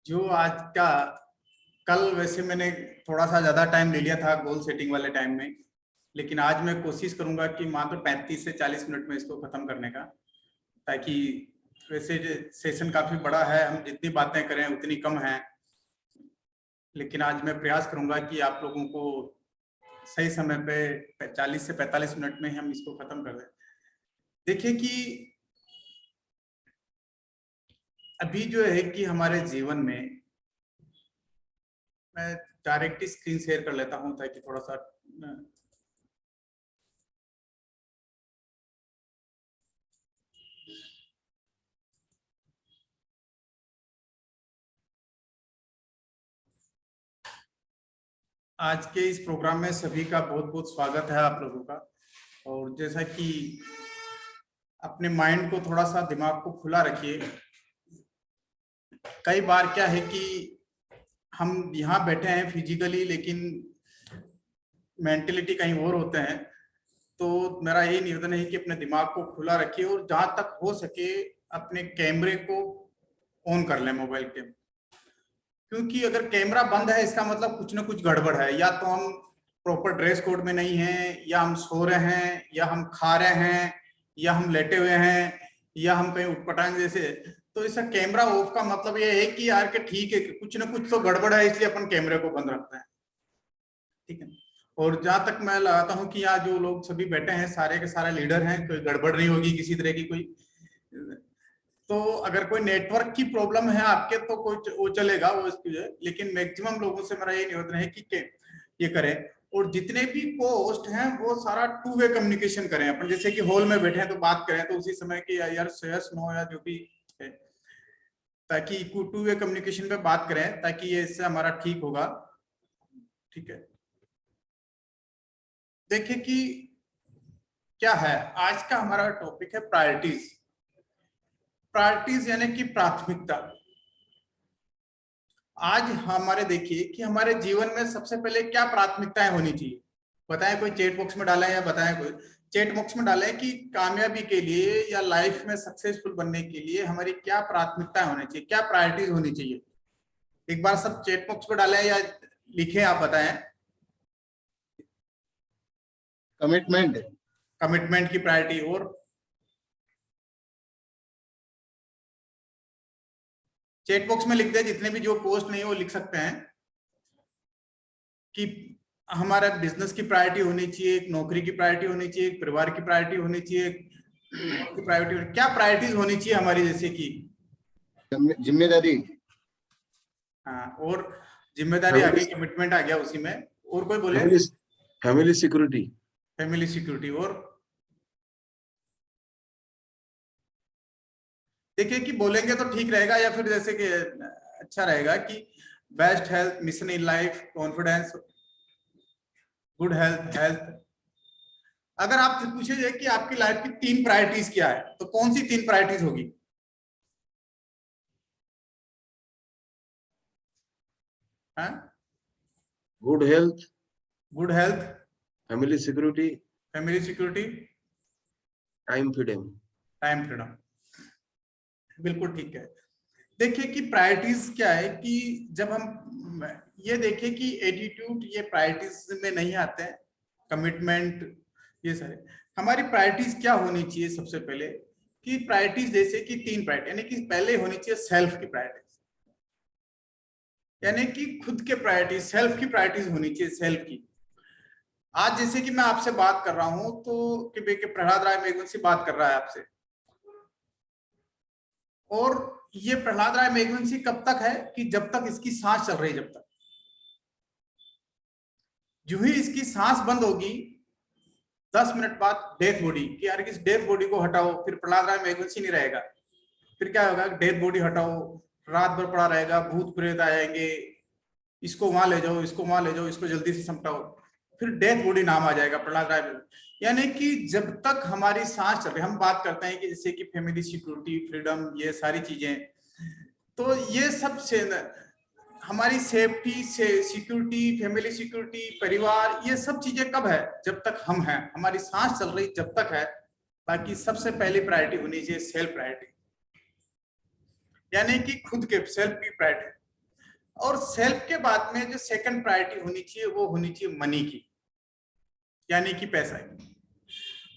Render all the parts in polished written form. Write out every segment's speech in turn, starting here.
जो आज का कल वैसे मैंने थोड़ा सा ज्यादा टाइम ले लिया था गोल सेटिंग वाले टाइम में, लेकिन आज मैं कोशिश करूंगा कि मात्र 35 से 40 मिनट में इसको खत्म करने का, ताकि वैसे सेशन काफी बड़ा है, हम जितनी बातें करें उतनी कम है। लेकिन आज मैं प्रयास करूंगा कि आप लोगों को सही समय पे 40 से 45 मिनट में हम इसको खत्म कर दें। देखिए कि अभी जो है कि हमारे जीवन में, मैं डायरेक्ट स्क्रीन शेयर कर लेता हूं ताकि थोड़ा सा आज के इस प्रोग्राम में सभी का बहुत बहुत स्वागत है आप लोगों का। और जैसा कि अपने माइंड को थोड़ा सा, दिमाग को खुला रखिए। कई बार क्या है कि हम यहाँ बैठे हैं फिजिकली, लेकिन मेंटलिटी कहीं और होते हैं। तो मेरा यही निवेदन है कि अपने दिमाग को खुला रखिए और जहां तक हो सके अपने कैमरे को ऑन कर लें, मोबाइल के। क्योंकि अगर कैमरा बंद है इसका मतलब कुछ ना कुछ गड़बड़ है। या तो हम प्रॉपर ड्रेस कोड में नहीं हैं, या हम सो रहे हैं, या हम खा रहे हैं, या हम लेटे हुए हैं, या हम कहीं उटपटांग जैसे। तो इसका कैमरा ऑफ का मतलब ये है कि यार के ठीक है, कुछ ना कुछ तो गड़बड़ है, इसलिए अपन कैमरे को बंद रखते हैं। ठीक है। और जहां तक मैं लगाता हूँ कि यहाँ जो लोग सभी बैठे हैं सारे के सारे लीडर हैं, कोई गड़बड़ नहीं होगी किसी तरह की कोई। तो अगर कोई नेटवर्क की प्रॉब्लम है आपके तो कोई वो चलेगा, वो इसकी है। लेकिन मैक्सिमम लोगों से मेरा ये निवेदन है कि ये करें। और जितने भी को होस्ट हैं वो सारा टू वे कम्युनिकेशन करें। अपन जैसे कि हॉल में बैठे हैं तो बात करें तो उसी समय की यार यस नो या जो भी है, ताकि टू वे कम्युनिकेशन पे बात करें, ताकि ये इससे हमारा ठीक होगा। ठीक है। देखिए कि क्या है आज का हमारा टॉपिक है प्रायोरिटीज। प्रायोरिटीज यानी कि प्राथमिकता। आज हमारे देखिए कि हमारे जीवन में सबसे पहले क्या प्राथमिकताएं होनी चाहिए, बताएं। कोई चैट बॉक्स में डालें, या बताएं कोई चैट बॉक्स में डालें कि कामयाबी के लिए या लाइफ में सक्सेसफुल बनने के लिए हमारी क्या प्राथमिकताएं होनी चाहिए, क्या प्रायोरिटीज होनी चाहिए। एक बार सब चैट बॉक्स में डालें या लिखें, आप बताएं। कमिटमेंट, कमिटमेंट की प्रायोरिटी। और चैट बॉक्स में लिख दे, जितने भी जो पोस्ट नहीं वो लिख सकते हैं कि हमारा बिजनेस की प्रायोरिटी होनी चाहिए, एक नौकरी की प्रायोरिटी होनी चाहिए, एक परिवार की प्रायोरिटी होनी चाहिए, की प्रायोरिटी। क्या प्रायोरिटीज होनी चाहिए हमारी, जैसे कि जिम्मेदारी। हाँ, और जिम्मेदारी आ गई, कमिटमेंट आ गया उसी में। और कोई बोले? Family security. Family security. और देखिए कि बोलेंगे तो ठीक रहेगा, या फिर जैसे कि अच्छा रहेगा कि best health, mission in life, confidence, good health, health. अगर आप पूछे कि आपकी लाइफ की 3 प्रायोरिटीज क्या है, तो कौन सी 3 प्रायोरिटीज होगी? Good health, good health, family security, family security, time freedom. Time freedom. बिल्कुल ठीक है। देखिए कि प्रायोरिटीज क्या है कि जब हम ये देखें कि एटीट्यूड ये प्रायोरिटीज में नहीं आते हैं, कमिटमेंट ये सारे। हमारी प्रायोरिटीज क्या होनी चाहिए सबसे पहले कि प्रायोरिटीज जैसे कि 3 प्रायोरिटी, यानी कि पहले होनी चाहिए सेल्फ की प्रायोरिटीज, यानी कि खुद के प्रायोरिटीज, सेल्फ की प्रायोरिटीज होनी चाहिए, सेल्फ की। आज जैसे कि मैं आपसे बात कर रहा हूं तो कि प्रहलाद राय मेघवंशी बात कर रहा है आपसे, और ये प्रहलाद राय मेघवंशी कब तक है कि जब तक इसकी सांस चल रही है। जब तक जो ही इसकी सांस बंद होगी 10 मिनट बाद डेथ बॉडी, कि यार इस डेथ बॉडी को हटाओ, फिर प्रहलाद राय मेघवंशी नहीं रहेगा। फिर क्या होगा? डेथ बॉडी हटाओ, रात भर पड़ा रहेगा, भूत प्रेत आएंगे, इसको वहां ले जाओ, इसको वहां ले जाओ, इसको जल्दी से समटाओ, फिर डेथ बॉडी नाम आ जाएगा प्रहलाद राय। यानी कि जब तक हमारी सांस चल रही, हम बात करते हैं कि जैसे कि फैमिली सिक्योरिटी, फ्रीडम, ये सारी चीजें, तो ये सब से हमारी सेफ्टी से सिक्योरिटी, फैमिली सिक्योरिटी, परिवार, ये सब चीजें कब है? जब तक हम हैं, हमारी सांस चल रही जब तक है। बाकी सबसे पहली प्रायोरिटी होनी चाहिए सेल्फ प्रायोरिटी, यानी कि खुद के सेल्फ की प्रायोरिटी। और सेल्फ के बाद में जो सेकंड प्रायोरिटी होनी चाहिए वो होनी चाहिए मनी की, यानी कि पैसा की।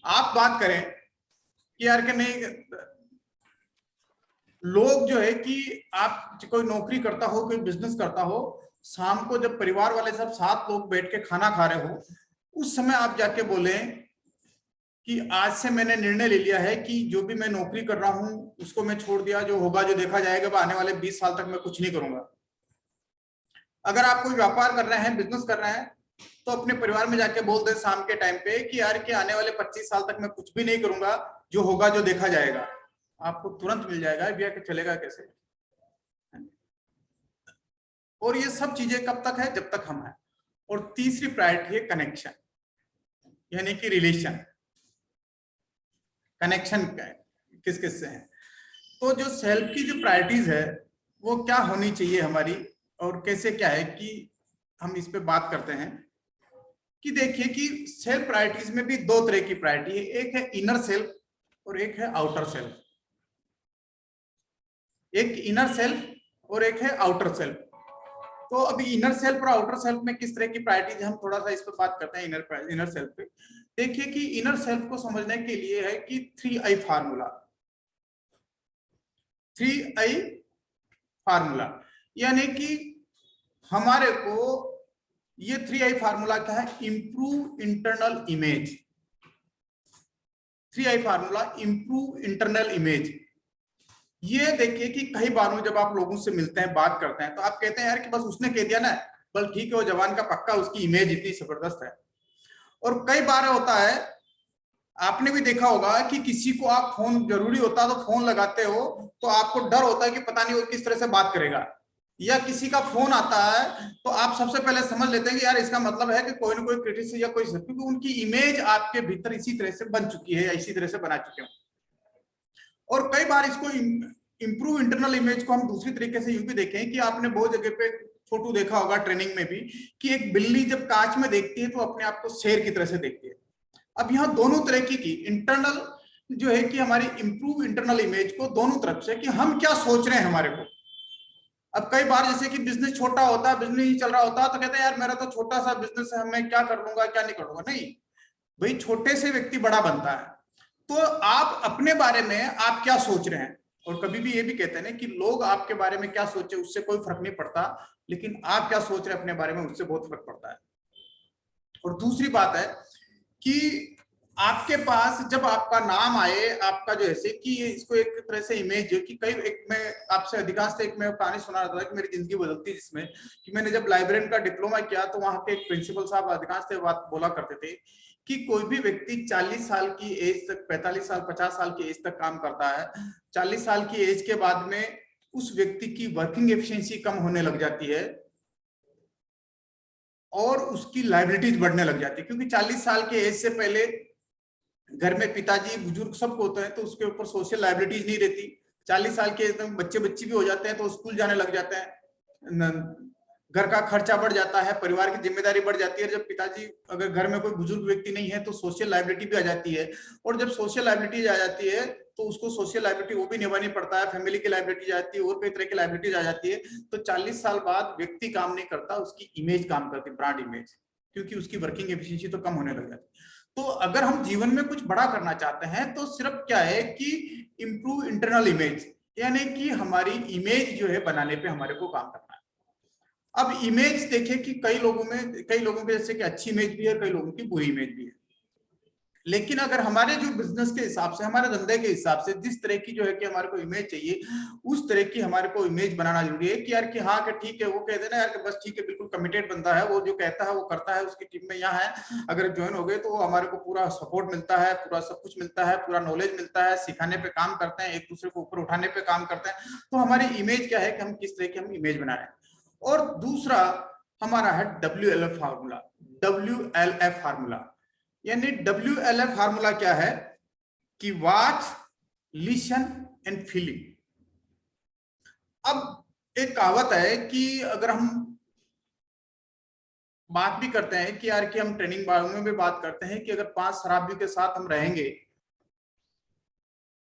आप बात करें कि यार कि नहीं, लोग जो है कि आप कोई नौकरी करता हो, कोई बिजनेस करता हो, शाम को जब परिवार वाले सब 7 लोग बैठ के खाना खा रहे हो, उस समय आप जाके बोले कि आज से मैंने निर्णय ले लिया है कि जो भी मैं नौकरी कर रहा हूं उसको मैं छोड़ दिया, जो होगा जो देखा जाएगा, आने वाले 20 साल तक मैं कुछ नहीं करूंगा। अगर आप कोई व्यापार कर रहे हैं, बिजनेस कर रहे हैं, तो अपने परिवार में जाके बोल दे शाम के टाइम पे कि यार कि आने वाले 25 साल तक मैं कुछ भी नहीं करूंगा, जो होगा जो देखा जाएगा। आपको तुरंत मिल जाएगा भैया कि चलेगा कैसे। और ये सब चीजें कब तक है, जब तक हम हैं। और तीसरी प्रायोरिटी है कनेक्शन, यानी कि रिलेशन। कनेक्शन किस किस से है। तो जो सेल्फ की जो प्रायोरिटीज है वो क्या होनी चाहिए हमारी, और कैसे क्या है कि हम इस पे बात करते हैं कि देखिए कि सेल्फ प्रायोरिटीज में भी 2 तरह की प्रायोरिटी है, एक है इनर सेल्फ और एक है आउटर सेल्फ। एक इनर सेल्फ और एक है आउटर सेल्फ। तो अभी इनर सेल्फ और आउटर सेल्फ में किस तरह की प्रायोरिटीज, हम थोड़ा सा इस पर बात करते हैं इनर सेल्फ पे। देखिए कि इनर सेल्फ को समझने के लिए है कि 3I फार्मूला। 3I फार्मूला यानी कि हमारे को ये 3I फार्मूला क्या है, improve internal image. 3I formula improve internal image. ये देखिए कि कई बार जब आप लोगों से मिलते हैं, बात करते हैं, तो आप कहते हैं यार कि बस उसने कह दिया ना, बल ठीक है, वो जवान का पक्का, उसकी इमेज इतनी जबरदस्त है। और कई बार होता है, आपने भी देखा होगा कि किसी को आप फोन जरूरी होता है तो फोन लगाते हो, तो आपको डर होता है कि पता नहीं वो किस तरह से बात करेगा, या किसी का फोन आता है तो आप सबसे पहले समझ लेते हैं कि यार इसका मतलब है कि कोई ना कोई क्रिटिसिज्म या कोई, क्योंकि उनकी इमेज आपके भीतर इसी तरह से बन चुकी है या इसी तरह से बना चुके हैं। और कई बार इसको इंप्रूव इंटरनल इमेज को हम दूसरी तरीके से यूं भी देखें कि आपने बहुत जगह पे फोटो देखा होगा ट्रेनिंग में भी, कि एक बिल्ली जब कांच में देखती है तो अपने आप को शेर की तरह से देखती है। अब यहाँ दोनों तरह की इंटरनल जो है कि हमारी इंप्रूव इंटरनल इमेज को दोनों तरफ से कि हम क्या सोच रहे हैं हमारे को। अब कई बार जैसे कि बिजनेस छोटा होता है, बिजनेस ही चल रहा होता है, तो कहते हैं यार मेरा तो छोटा सा बिजनेस है, मैं क्या कर लूंगा क्या नहीं कर लूंगा। नहीं भाई, छोटे से व्यक्ति बड़ा बनता है। तो आप अपने बारे में आप क्या सोच रहे हैं, और कभी भी ये भी कहते हैं ना कि लोग आपके बारे में क्या सोचे उससे कोई फर्क नहीं पड़ता, लेकिन आप क्या सोच रहे हैं अपने बारे में उससे बहुत फर्क पड़ता है। और दूसरी बात है कि आपके पास जब आपका नाम आए, आपका जो है कि इसको एक तरह से इमेज है कि कई, एक मैं आपसे अधिकांश एक मैं कहानी सुना रहा था कि मेरी जिंदगी बदलती, जिसमें कि मैंने जब लाइब्रेरियन का डिप्लोमा किया तो वहां के एक प्रिंसिपल साहब अधिकांश बात बोला करते थे कि कोई भी व्यक्ति 40 साल की एज तक, 45 साल 50 साल की एज तक काम करता है, 40 साल की एज के बाद में उस व्यक्ति की वर्किंग एफिशिएंसी कम होने लग जाती है और उसकी लायबिलिटीज बढ़ने लग जाती है। क्योंकि 40 साल के एज से पहले घर में पिताजी बुजुर्ग सब होते हैं तो उसके ऊपर सोशल लायबिलिटीज नहीं रहती। 40 साल के एज में बच्चे बच्ची भी हो जाते हैं तो स्कूल जाने लग जाते हैं, घर का खर्चा बढ़ जाता है, परिवार की जिम्मेदारी बढ़ जाती है। जब पिताजी, अगर घर में कोई बुजुर्ग व्यक्ति नहीं है तो सोशल लायबिलिटी भी आ जाती है, और जब सोशल लायबिलिटी आ जाती है तो उसको सोशल लायबिलिटी वो भी निभानी पड़ता है, फैमिली की लायबिलिटी आ जाती है, और कई तरह की लायबिलिटीज आ जाती है। तो 40 साल बाद व्यक्ति काम नहीं करता, उसकी इमेज काम करती, ब्रांड इमेज, क्योंकि उसकी वर्किंग एफिशिएंसी तो कम होने लग जाती है। तो अगर हम जीवन में कुछ बड़ा करना चाहते हैं तो सिर्फ क्या है कि इंप्रूव इंटरनल इमेज, यानी कि हमारी इमेज जो है बनाने पे हमारे को काम करना है। अब इमेज देखिए कि कई लोगों के जैसे कि अच्छी इमेज भी है, कई लोगों की बुरी इमेज भी है। लेकिन अगर हमारे जो बिजनेस के हिसाब से, हमारे धंधे के हिसाब से जिस तरह की जो है कि हमारे को इमेज चाहिए, उस तरह की हमारे को इमेज बनाना जरूरी है कि यार कि हाँ कि ठीक है, वो कह देना यार कि बस ठीक है, बिल्कुल कमिटेड बंदा है, वो जो कहता है वो करता है, उसकी टीम में यहाँ है, अगर ज्वाइन हो गए तो हमारे को पूरा सपोर्ट मिलता है, पूरा सब कुछ मिलता है, पूरा नॉलेज मिलता है, सिखाने पे काम करते हैं, एक दूसरे को ऊपर उठाने पे काम करते हैं। तो हमारी इमेज क्या है कि हम किस तरह की हम इमेज बना रहे हैं। और दूसरा हमारा है WLF फार्मूला। WLF फार्मूला यानी WLF फार्मूला क्या है कि वॉच, लिसन एंड फीलिंग। अब एक कहावत है कि अगर हम बात भी करते हैं कि यार कि हम ट्रेनिंग बारे में भी बात करते हैं कि अगर 5 शराबियों के साथ हम रहेंगे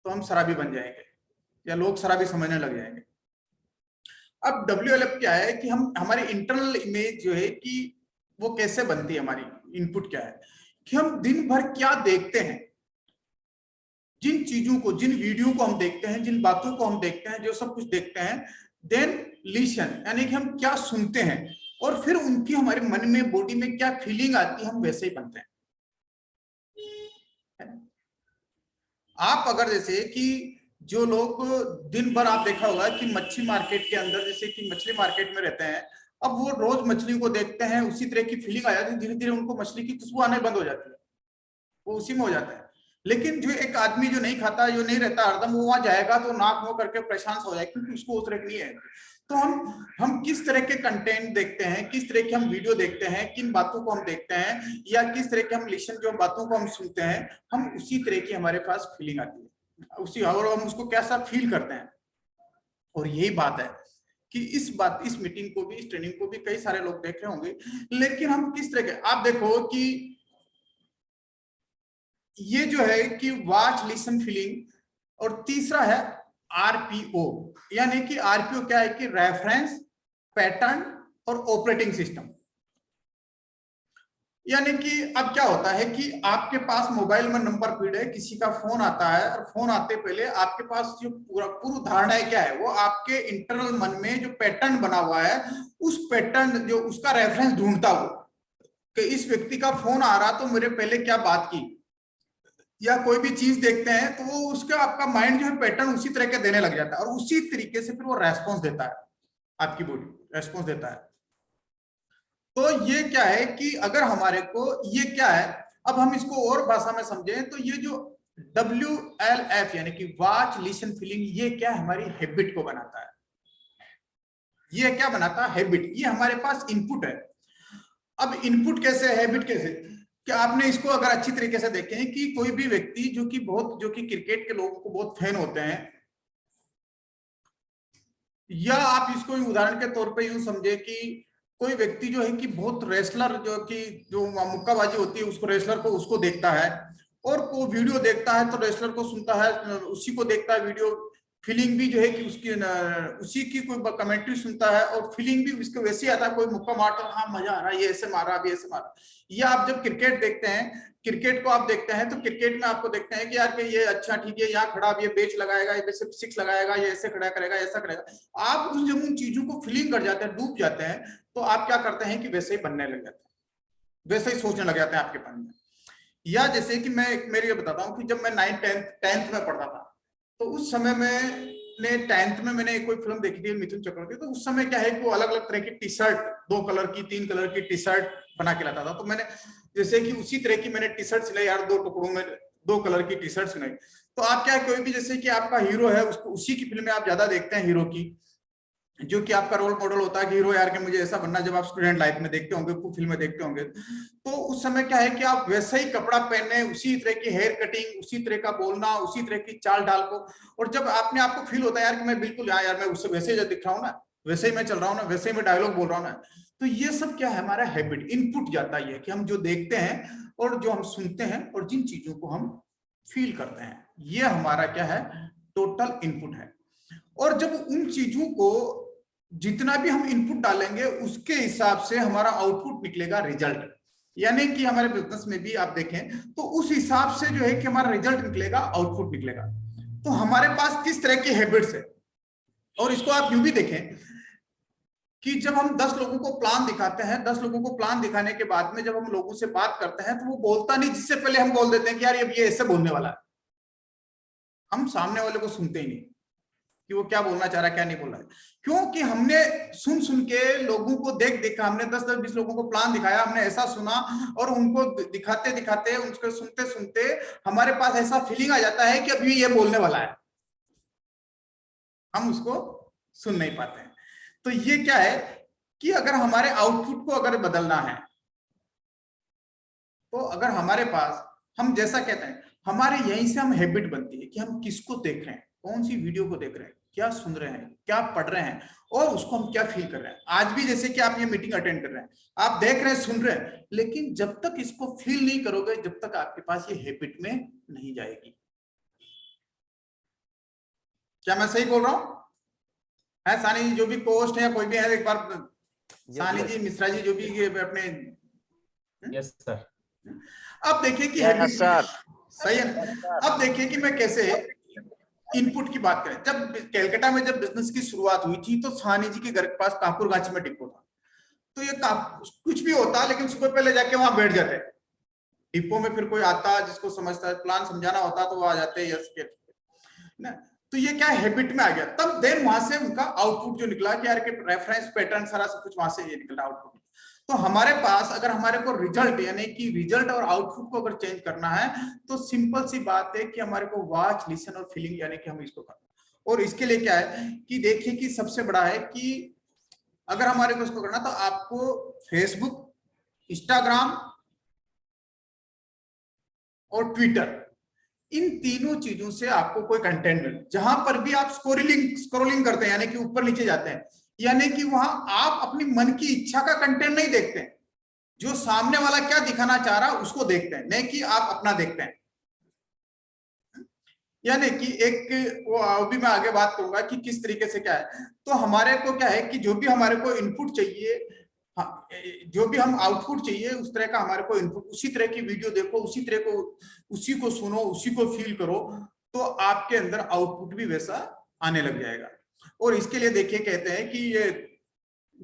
तो हम शराबी बन जाएंगे या लोग शराबी समझने लग जाएंगे। अब WLF क्या है कि हम हमारी इंटरनल इमेज जो है कि वो कैसे बनती है, हमारी इनपुट क्या है कि हम दिन भर क्या देखते हैं, जिन चीजों को, जिन वीडियो को हम देखते हैं, जिन बातों को हम देखते हैं, जो सब कुछ देखते हैं, देन लिसन यानी कि हम क्या सुनते हैं और फिर उनकी हमारे मन में, बॉडी में क्या फीलिंग आती है, हम वैसे ही बनते हैं। आप अगर जैसे कि जो लोग दिन भर, आप देखा होगा कि मच्छी मार्केट के अंदर, जैसे कि मछली मार्केट में रहते हैं, अब वो रोज मछली को देखते हैं, उसी तरह की फीलिंग आ जाती है, धीरे धीरे उनको मछली की खुशबू आने बंद हो जाती है, वो उसी में हो जाता है। लेकिन जो एक आदमी जो नहीं खाता, जो नहीं रहता हरदम, वो वहां जाएगा तो नाक मुंह करके परेशान हो जाएगा, क्योंकि उसको उस तरह की नहीं है। तो हम किस तरह के कंटेंट देखते हैं, किस तरह के हम वीडियो देखते हैं, किन बातों को हम देखते हैं, या किस तरह के हम लिसन, जो बातों को हम सुनते हैं, हम उसी तरह की हमारे पास फीलिंग आती है उसी, और हम उसको कैसा फील करते हैं। और यही बात है कि इस मीटिंग को भी, इस ट्रेनिंग को भी कई सारे लोग देख रहे होंगे, लेकिन हम किस तरह के, आप देखो कि ये जो है कि वॉच, लिसन, फीलिंग, और तीसरा है RPO, यानी कि RPO क्या है कि रेफरेंस, पैटर्न और ऑपरेटिंग सिस्टम। यानी कि अब क्या होता है कि आपके पास मोबाइल में नंबर फीड है, किसी का फोन आता है, और फोन आते पहले आपके पास जो पूर्व धारणा है क्या है, वो आपके इंटरनल मन में जो पैटर्न बना हुआ है, उस पैटर्न, जो उसका रेफरेंस ढूंढता हो कि इस व्यक्ति का फोन आ रहा तो मेरे पहले क्या बात की, या कोई भी चीज देखते हैं तो वो उसका, आपका माइंड जो है पैटर्न उसी तरह के देने लग जाता है, और उसी तरीके से फिर वो रेस्पॉन्स देता है, आपकी बॉडी रेस्पॉन्स देता है। तो ये क्या है कि अगर हमारे को ये क्या है, अब हम इसको और भाषा में समझें तो ये जो WLF यानी कि वॉच, लिसन, फीलिंग, ये क्या हमारी हैबिट को बनाता है। ये क्या बनाता है? हैबिट। ये हमारे पास इनपुट है। अब इनपुट कैसे है, हैबिट कैसे, कि आपने इसको अगर अच्छी तरीके से देखें कि कोई भी व्यक्ति जो कि क्रिकेट के लोगों को बहुत फैन होते हैं, या आप इसको उदाहरण के तौर पे यूं समझे कि कोई व्यक्ति जो है कि बहुत रेसलर, जो मुक्काबाजी होती है, उसको, रेसलर को, उसको देखता है, और को वीडियो देखता है तो रेसलर को सुनता है, उसी को देखता है वीडियो, फीलिंग भी जो है कि उसी की कोई कमेंट्री सुनता है, और फीलिंग भी उसको वैसे आता है, कोई मुक्का मारता है, हाँ मजा आ रहा है, ये ऐसे मारा, अभी ऐसे मारा। या आप जब क्रिकेट देखते हैं, क्रिकेट को आप देखते हैं, तो क्रिकेट में आपको देखते हैं कि यार कि ये अच्छा ठीक है, यहाँ खड़ा, अब ये बेच लगाएगा, ये सिक्स लगाएगा, ये ऐसे खड़ा करेगा, ऐसा करेगा। आप उस जब उन चीजों को फीलिंग कर जाते हैं, डूब जाते हैं, तो आप क्या करते हैं कि वैसे ही बनने लग जाते हैं, वैसे ही सोचने लग जाते हैं आपके मन में। या जैसे कि मैं मेरी ये बताता हूँ कि जब मैं 9th-10th में पढ़ता था, तो उस समय में 10th में मैंने कोई फिल्म देखी थी, मिथुन चक्रवर्ती। तो उस समय क्या है कि वो अलग अलग तरह की टी शर्ट, 2 कलर की, 3 कलर की टी शर्ट बना के लाता था। तो मैंने जैसे कि उसी तरह की मैंने टी शर्ट सिलाई यार, 2 टुकड़ों में 2 कलर की टी शर्ट सिलाई। तो आप क्या, कोई भी जैसे कि आपका हीरो है, उसको उसी की फिल्में आप ज्यादा देखते हैं, हीरो की, जो कि आपका रोल मॉडल होता है कि हीरो यार के मुझे ऐसा बनना, जब आप स्टूडेंट लाइफ में देखते होंगे, खूब फिल्में देखते होंगे, तो उस समय क्या है कि आप वैसा ही कपड़ा पहने, उसी तरह की हेयर कटिंग, उसी तरह का बोलना, उसी तरह की चाल ढाल को, और जब आपने आपको फील होता है यार कि मैं बिल्कुल, हाँ यार मैं उससे वैसे ही दिख रहा हूँ ना, वैसे ही मैं चल रहा हूँ ना, वैसे ही मैं डायलॉग बोल रहा हूँ ना। तो ये सब क्या है, हमारा हैबिट, इनपुट जाता है कि हम जो देखते हैं और जो हम सुनते हैं और जिन चीजों को हम फील करते हैं, ये हमारा क्या है, टोटल इनपुट है। और जब उन चीजों को जितना भी हम इनपुट डालेंगे, उसके हिसाब से हमारा आउटपुट निकलेगा, रिजल्ट। यानी कि हमारे बिजनेस में भी आप देखें तो उस हिसाब से जो है कि हमारा रिजल्ट निकलेगा, आउटपुट निकलेगा। तो हमारे पास किस तरह की हैबिट्स है, और इसको आप यूं भी देखें कि जब हम 10 लोगों को प्लान दिखाते हैं, 10 लोगों को प्लान दिखाने के बाद में जब हम लोगों से बात करते हैं, तो वो बोलता नहीं, जिससे पहले हम बोल देते हैं कि यार ये ऐसे बोलने वाला है। हम सामने वाले को सुनते ही नहीं कि वो क्या बोलना चाह रहा है, क्या नहीं बोल रहा है, क्योंकि हमने सुन सुन के, लोगों को देख देखा, हमने 10-20 लोगों को प्लान दिखाया, हमने ऐसा सुना, और उनको दिखाते दिखाते, उनको सुनते सुनते हमारे पास ऐसा फीलिंग आ जाता है कि अभी ये बोलने वाला है, हम उसको सुन नहीं पाते हैं। तो ये क्या है कि अगर हमारे आउटपुट को अगर बदलना है, तो अगर हमारे पास, हम जैसा कहते हैं, हमारे यहीं से हम हैबिट बनती है कि हम किसको देख रहे हैं, कौन सी वीडियो को देख रहे हैं, क्या सुन रहे हैं, क्या पढ़ रहे हैं, और उसको हम क्या फील कर रहे हैं। आज भी जैसे कि आप ये मीटिंग अटेंड कर रहे हैं, आप देख रहे हैं, सुन रहे हैं, लेकिन जब तक इसको फील नहीं करोगे, जब तक आपके पास ये हैबिट में नहीं जाएगी। क्या मैं सही बोल रहा हूं? है सानी जी, जो भी कोस्ट है, कोई भी है, एक बार सानी जी, मिश्रा जी, जो भी ये अपने। Yes sir. अब देखिए कि यस सर। सही है। अब देखिए कि मैं कैसे इनपुट की बात करें। जब कैलकाटा में जब बिजनेस की शुरुआत हुई थी, तो सानी जी के घर के पास कापुरगाछी में डिपो था। तो ये कुछ भी होता, लेकिन सुबह पहले जाके वहां बैठ जाते डिपो में। फिर कोई आता जिसको समझता है, प्लान समझाना होता तो वो आ जाते, यस के ना। तो ये क्या हैबिट में आ गया। तब देन वहां से उनका आउटपुट जो निकला कि यार के रेफरेंस पैटर्न सारा सब कुछ वहां से ये निकला आउटपुट। तो हमारे पास अगर हमारे को रिजल्ट, यानी कि रिजल्ट और आउटपुट को अगर चेंज करना है, तो सिंपल सी बात है कि हमारे को वॉच, लिसन और फीलिंग, यानी कि हम इसको करना। और इसके लिए क्या है कि देखिए कि सबसे बड़ा है कि अगर हमारे को इसको करना, तो आपको फेसबुक, इंस्टाग्राम और ट्विटर, इन तीनों चीजों से आपको कोई कंटेंट मिले, जहां पर भी आप स्क्रोलिंग करते हैं, यानी कि ऊपर नीचे जाते हैं, यानी कि वहां आप अपनी मन की इच्छा का कंटेंट नहीं देखते हैं, जो सामने वाला क्या दिखाना चाह रहा है उसको देखते हैं, नहीं कि आप अपना देखते हैं। यानी कि एक वो अभी मैं आगे बात करूंगा कि किस तरीके से क्या है। तो हमारे को क्या है कि जो भी हमारे को इनपुट चाहिए, हाँ, जो भी हम आउटपुट चाहिए उस तरह का हमारे को इनपुट, उसी तरह की वीडियो देखो, उसी को सुनो, उसी को फील करो, तो आपके अंदर आउटपुट भी वैसा आने लग जाएगा। और इसके लिए देखिए कहते हैं कि ये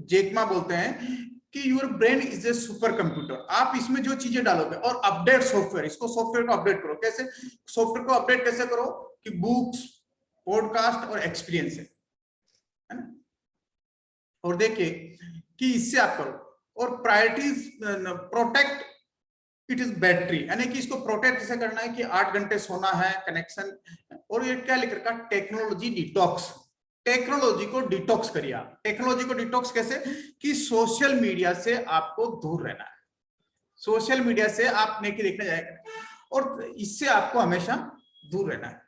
जेकमा बोलते हैं कि your brain is a super computer. आप इसमें जो चीजें डालोगे, और अपडेट सॉफ्टवेयर, इसको सॉफ्टवेयर को अपडेट करो। कैसे सॉफ्टवेयर को अपडेट कैसे करो कि बुक्स, पॉडकास्ट और एक्सपीरियंस है ना। और देखिए कि इससे आप करो। और priorities protect it is battery, यानी कि इसको प्रोटेक्ट कैसे करना है कि 8 घंटे सोना है, कनेक्शन। और ये क्या लिख रखा, टेक्नोलॉजी डिटॉक्स। टेक्नोलॉजी को डिटॉक्स करिए आप। टेक्नोलॉजी को डिटॉक्स कैसे कि सोशल मीडिया से आपको दूर रहना है, सोशल मीडिया से आप नहीं देखने जाएगा, और इससे आपको हमेशा दूर रहना है।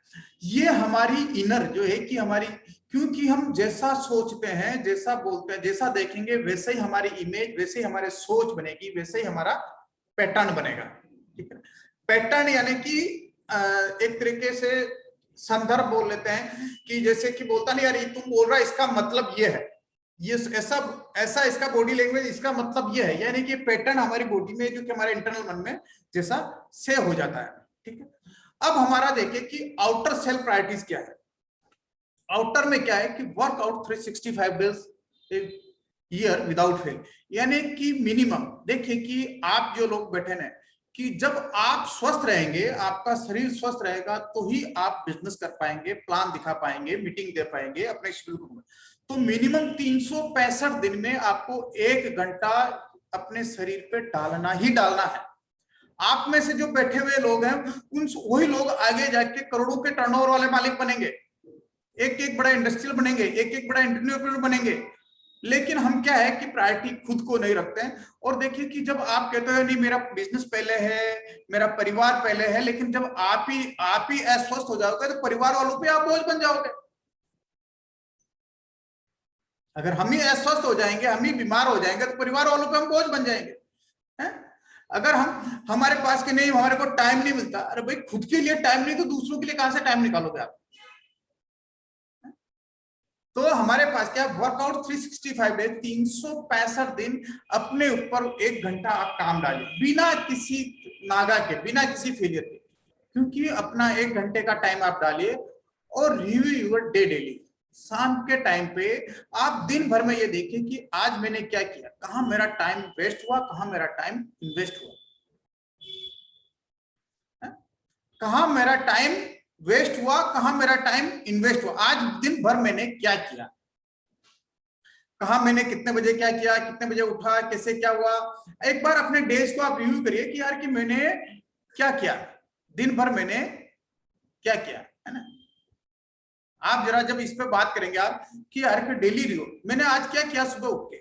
ये हमारी इनर जो है कि हमारी, क्योंकि हम जैसा सोचते हैं, जैसा बोलते हैं, जैसा देखेंगे, वैसे ही हमारी इमेज, वैसे ही हमारे सोच बनेगी, वैसे ही हमारा पैटर्न बनेगा। ठीक है, पैटर्न यानी कि एक तरीके से संदर्भ बोल लेते हैं कि जैसे कि बोलता नहीं यार ये तुम बोल रहा है इसका मतलब ये है, ये ऐसा इसका बॉडी लैंग्वेज, इसका मतलब ये है, यानी कि पैटर्न हमारी बॉडी में जो कि हमारे इंटरनल मन में जैसा से हो जाता है। ठीक है, अब हमारा देखिए कि आउटर सेल्फ प्रायोरिटीज क्या है। आउटर में क्या है कि workout 365 days year without fail, यानी कि मिनिमम देखिए कि आप जो लोग बैठे हैं कि जब आप स्वस्थ रहेंगे, आपका शरीर स्वस्थ रहेगा, तो ही आप बिजनेस कर पाएंगे, प्लान दिखा पाएंगे, मीटिंग दे पाएंगे अपने शेड्यूल में। तो मिनिमम 365 दिन में आपको 1 घंटा अपने शरीर पे डालना ही डालना है। आप में से जो बैठे हुए लोग हैं, उन वही लोग आगे जाके करोड़ों के टर्नओवर वाले मालिक बनेंगे, एक बड़ा इंडस्ट्रियल बनेंगे, एक बड़ा एंटरप्रेन्योर बनेंगे। लेकिन हम क्या है कि प्रायोरिटी खुद को नहीं रखते हैं। और देखिए कि जब आप कहते हो नहीं मेरा बिजनेस पहले है, मेरा परिवार पहले है, लेकिन जब आप ही अस्वस्थ हो जाओगे तो परिवार वालों पे आप बोझ बन जाओगे। अगर हम ही अस्वस्थ हो जाएंगे, हम ही बीमार हो जाएंगे, तो परिवार वालों पे हम बोझ बन जाएंगे हैं? अगर हमारे पास के नहीं, हमारे को टाइम नहीं मिलता, अरे भाई खुद के लिए टाइम नहीं तो दूसरों के लिए कहां से टाइम निकालोगे आप। तो हमारे पास क्या, वर्कआउट 365 डेज, 365 दिन अपने ऊपर 1 घंटा आप काम डालिए, बिना किसी नागा के, बिना किसी फेलियर के, क्योंकि अपना 1 घंटे का टाइम आप डालिए। और रिव्यू यूर डे डेली, शाम के टाइम पे आप दिन भर में ये देखिए कि आज मैंने क्या किया, कहां मेरा टाइम वेस्ट हुआ, कहां मेरा टाइम इन्वेस्ट हुआ, कहां मेरा टाइम वेस्ट हुआ, कहां मेरा टाइम इन्वेस्ट हुआ, आज दिन भर मैंने क्या किया, कहा मैंने कितने बजे क्या किया, कितने बजे उठा, कैसे क्या हुआ। एक बार अपने डेज को आप रिव्यू करिए कि यार कि मैंने क्या किया, दिन भर मैंने क्या किया, है ना। आप जरा जब इस पे बात करेंगे आप कि यार कि डेली रिव्यू, मैंने आज क्या किया, सुबह उठ के,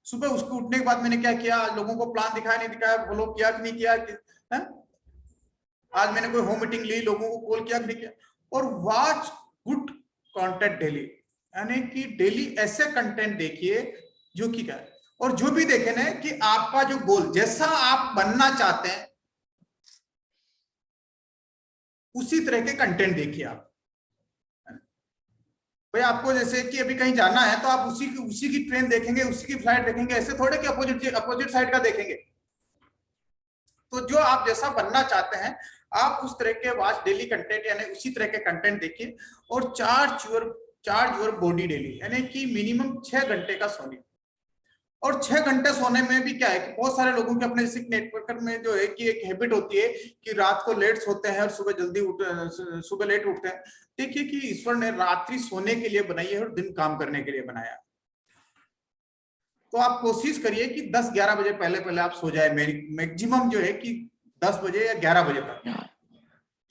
सुबह उसको उठने के बाद मैंने क्या किया, लोगों को प्लान दिखाया नहीं दिखाया, फॉलो किया कि नहीं किया, है? आज मैंने कोई होम मीटिंग ली, लोगों को कॉल किया कि नहीं किया। और वॉच गुड कंटेंट डेली, यानी कि डेली ऐसे कंटेंट देखिए जो कि क्या है, और जो भी देखे ना कि आपका जो गोल, जैसा आप बनना चाहते हैं उसी तरह के कंटेंट देखिए आप। भाई आपको जैसे कि अभी कहीं जाना है तो आप उसी की ट्रेन देखेंगे, उसी की फ्लाइट देखेंगे, ऐसे थोड़े कि अपोजिट साइड का देखेंगे। तो जो आप जैसा बनना चाहते हैं आप उस तरह के वॉच डेली कंटेंट यानी उसी तरह के कंटेंट देखिए और चार्ज योर बॉडी डेली, यानी कि मिनिमम 6 घंटे का सोने। और 6 घंटे सोने में भी क्या है कि बहुत सारे लोगों के अपने जैसे नेटवर्क में जो है कि एक हैबिट होती है कि रात को लेट सोते हैं और सुबह लेट उठते हैं। देखिए कि ईश्वर ने रात्रि सोने के लिए बनाई है और दिन काम करने के लिए बनाया। तो आप कोशिश करिए कि 10-11 बजे पहले आप सो जाए, मैक्सिमम जो है कि 10 बजे या 11 बजे तक,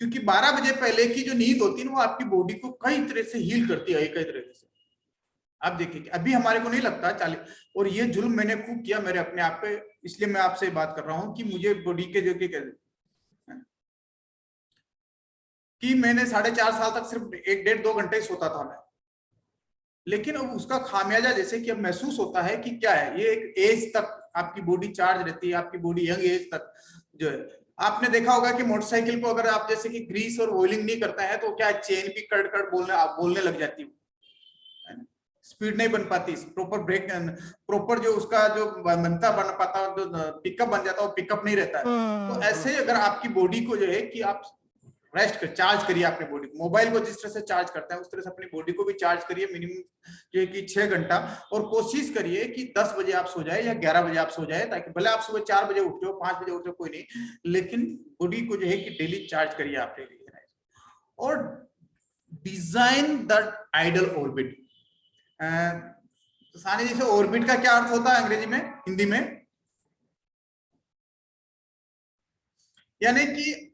क्योंकि 12 बजे पहले की जो नींद होती है ना वो आपकी बॉडी को कई तरह से हील करती है, कई तरह से। आप देखिए अभी हमारे को नहीं लगता 40, और ये जुल्म मैंने खूब किया मेरे अपने आप पे, इसलिए मैं आपसे बात कर रहा हूं कि मुझे बॉडी के जो कि मैंने 4.5 साल तक सिर्फ 1-1.5-2 घंटे ही सोता था मैं, लेकिन अब उसका खामियाजा जैसे कि अब महसूस होता है कि क्या है, ये एक एज तक आपकी बॉडी चार्ज रहती है, आपकी बॉडी यंग एज तक जो है। आपने देखा होगा कि मोटरसाइकिल को अगर आप जैसे कि ग्रीस और ऑयलिंग नहीं करता है तो क्या चेन भी कड़ बोलने लग जाती है, स्पीड नहीं बन पाती, प्रॉपर जो उसका जो बनता बन पाता, जो पिकअप बन जाता है वो पिकअप नहीं रहता है। तो ऐसे अगर आपकी बॉडी को जो है कि आप रेस्ट कर चार्ज करिए अपने बॉडी को, मोबाइल को जिस तरह से चार्ज करते हैं उस तरह से अपनी बॉडी को भी चार्ज करिए, मिनिमम जो है कि 6 घंटा। और कोशिश करिए कि 10 बजे आप सो जाए या 11 बजे आप सो जाए, ताकि भले आप सुबह 4 बजे उठते हो, 5 बजे उठते हो, कोई नहीं, लेकिन बॉडी को जो है कि डेली चार्ज करिए आपके लिए। और डिजाइन द आइडल ऑर्बिट। सानी जी से ऑर्बिट का क्या अर्थ होता है अंग्रेजी में, हिंदी में? यानी कि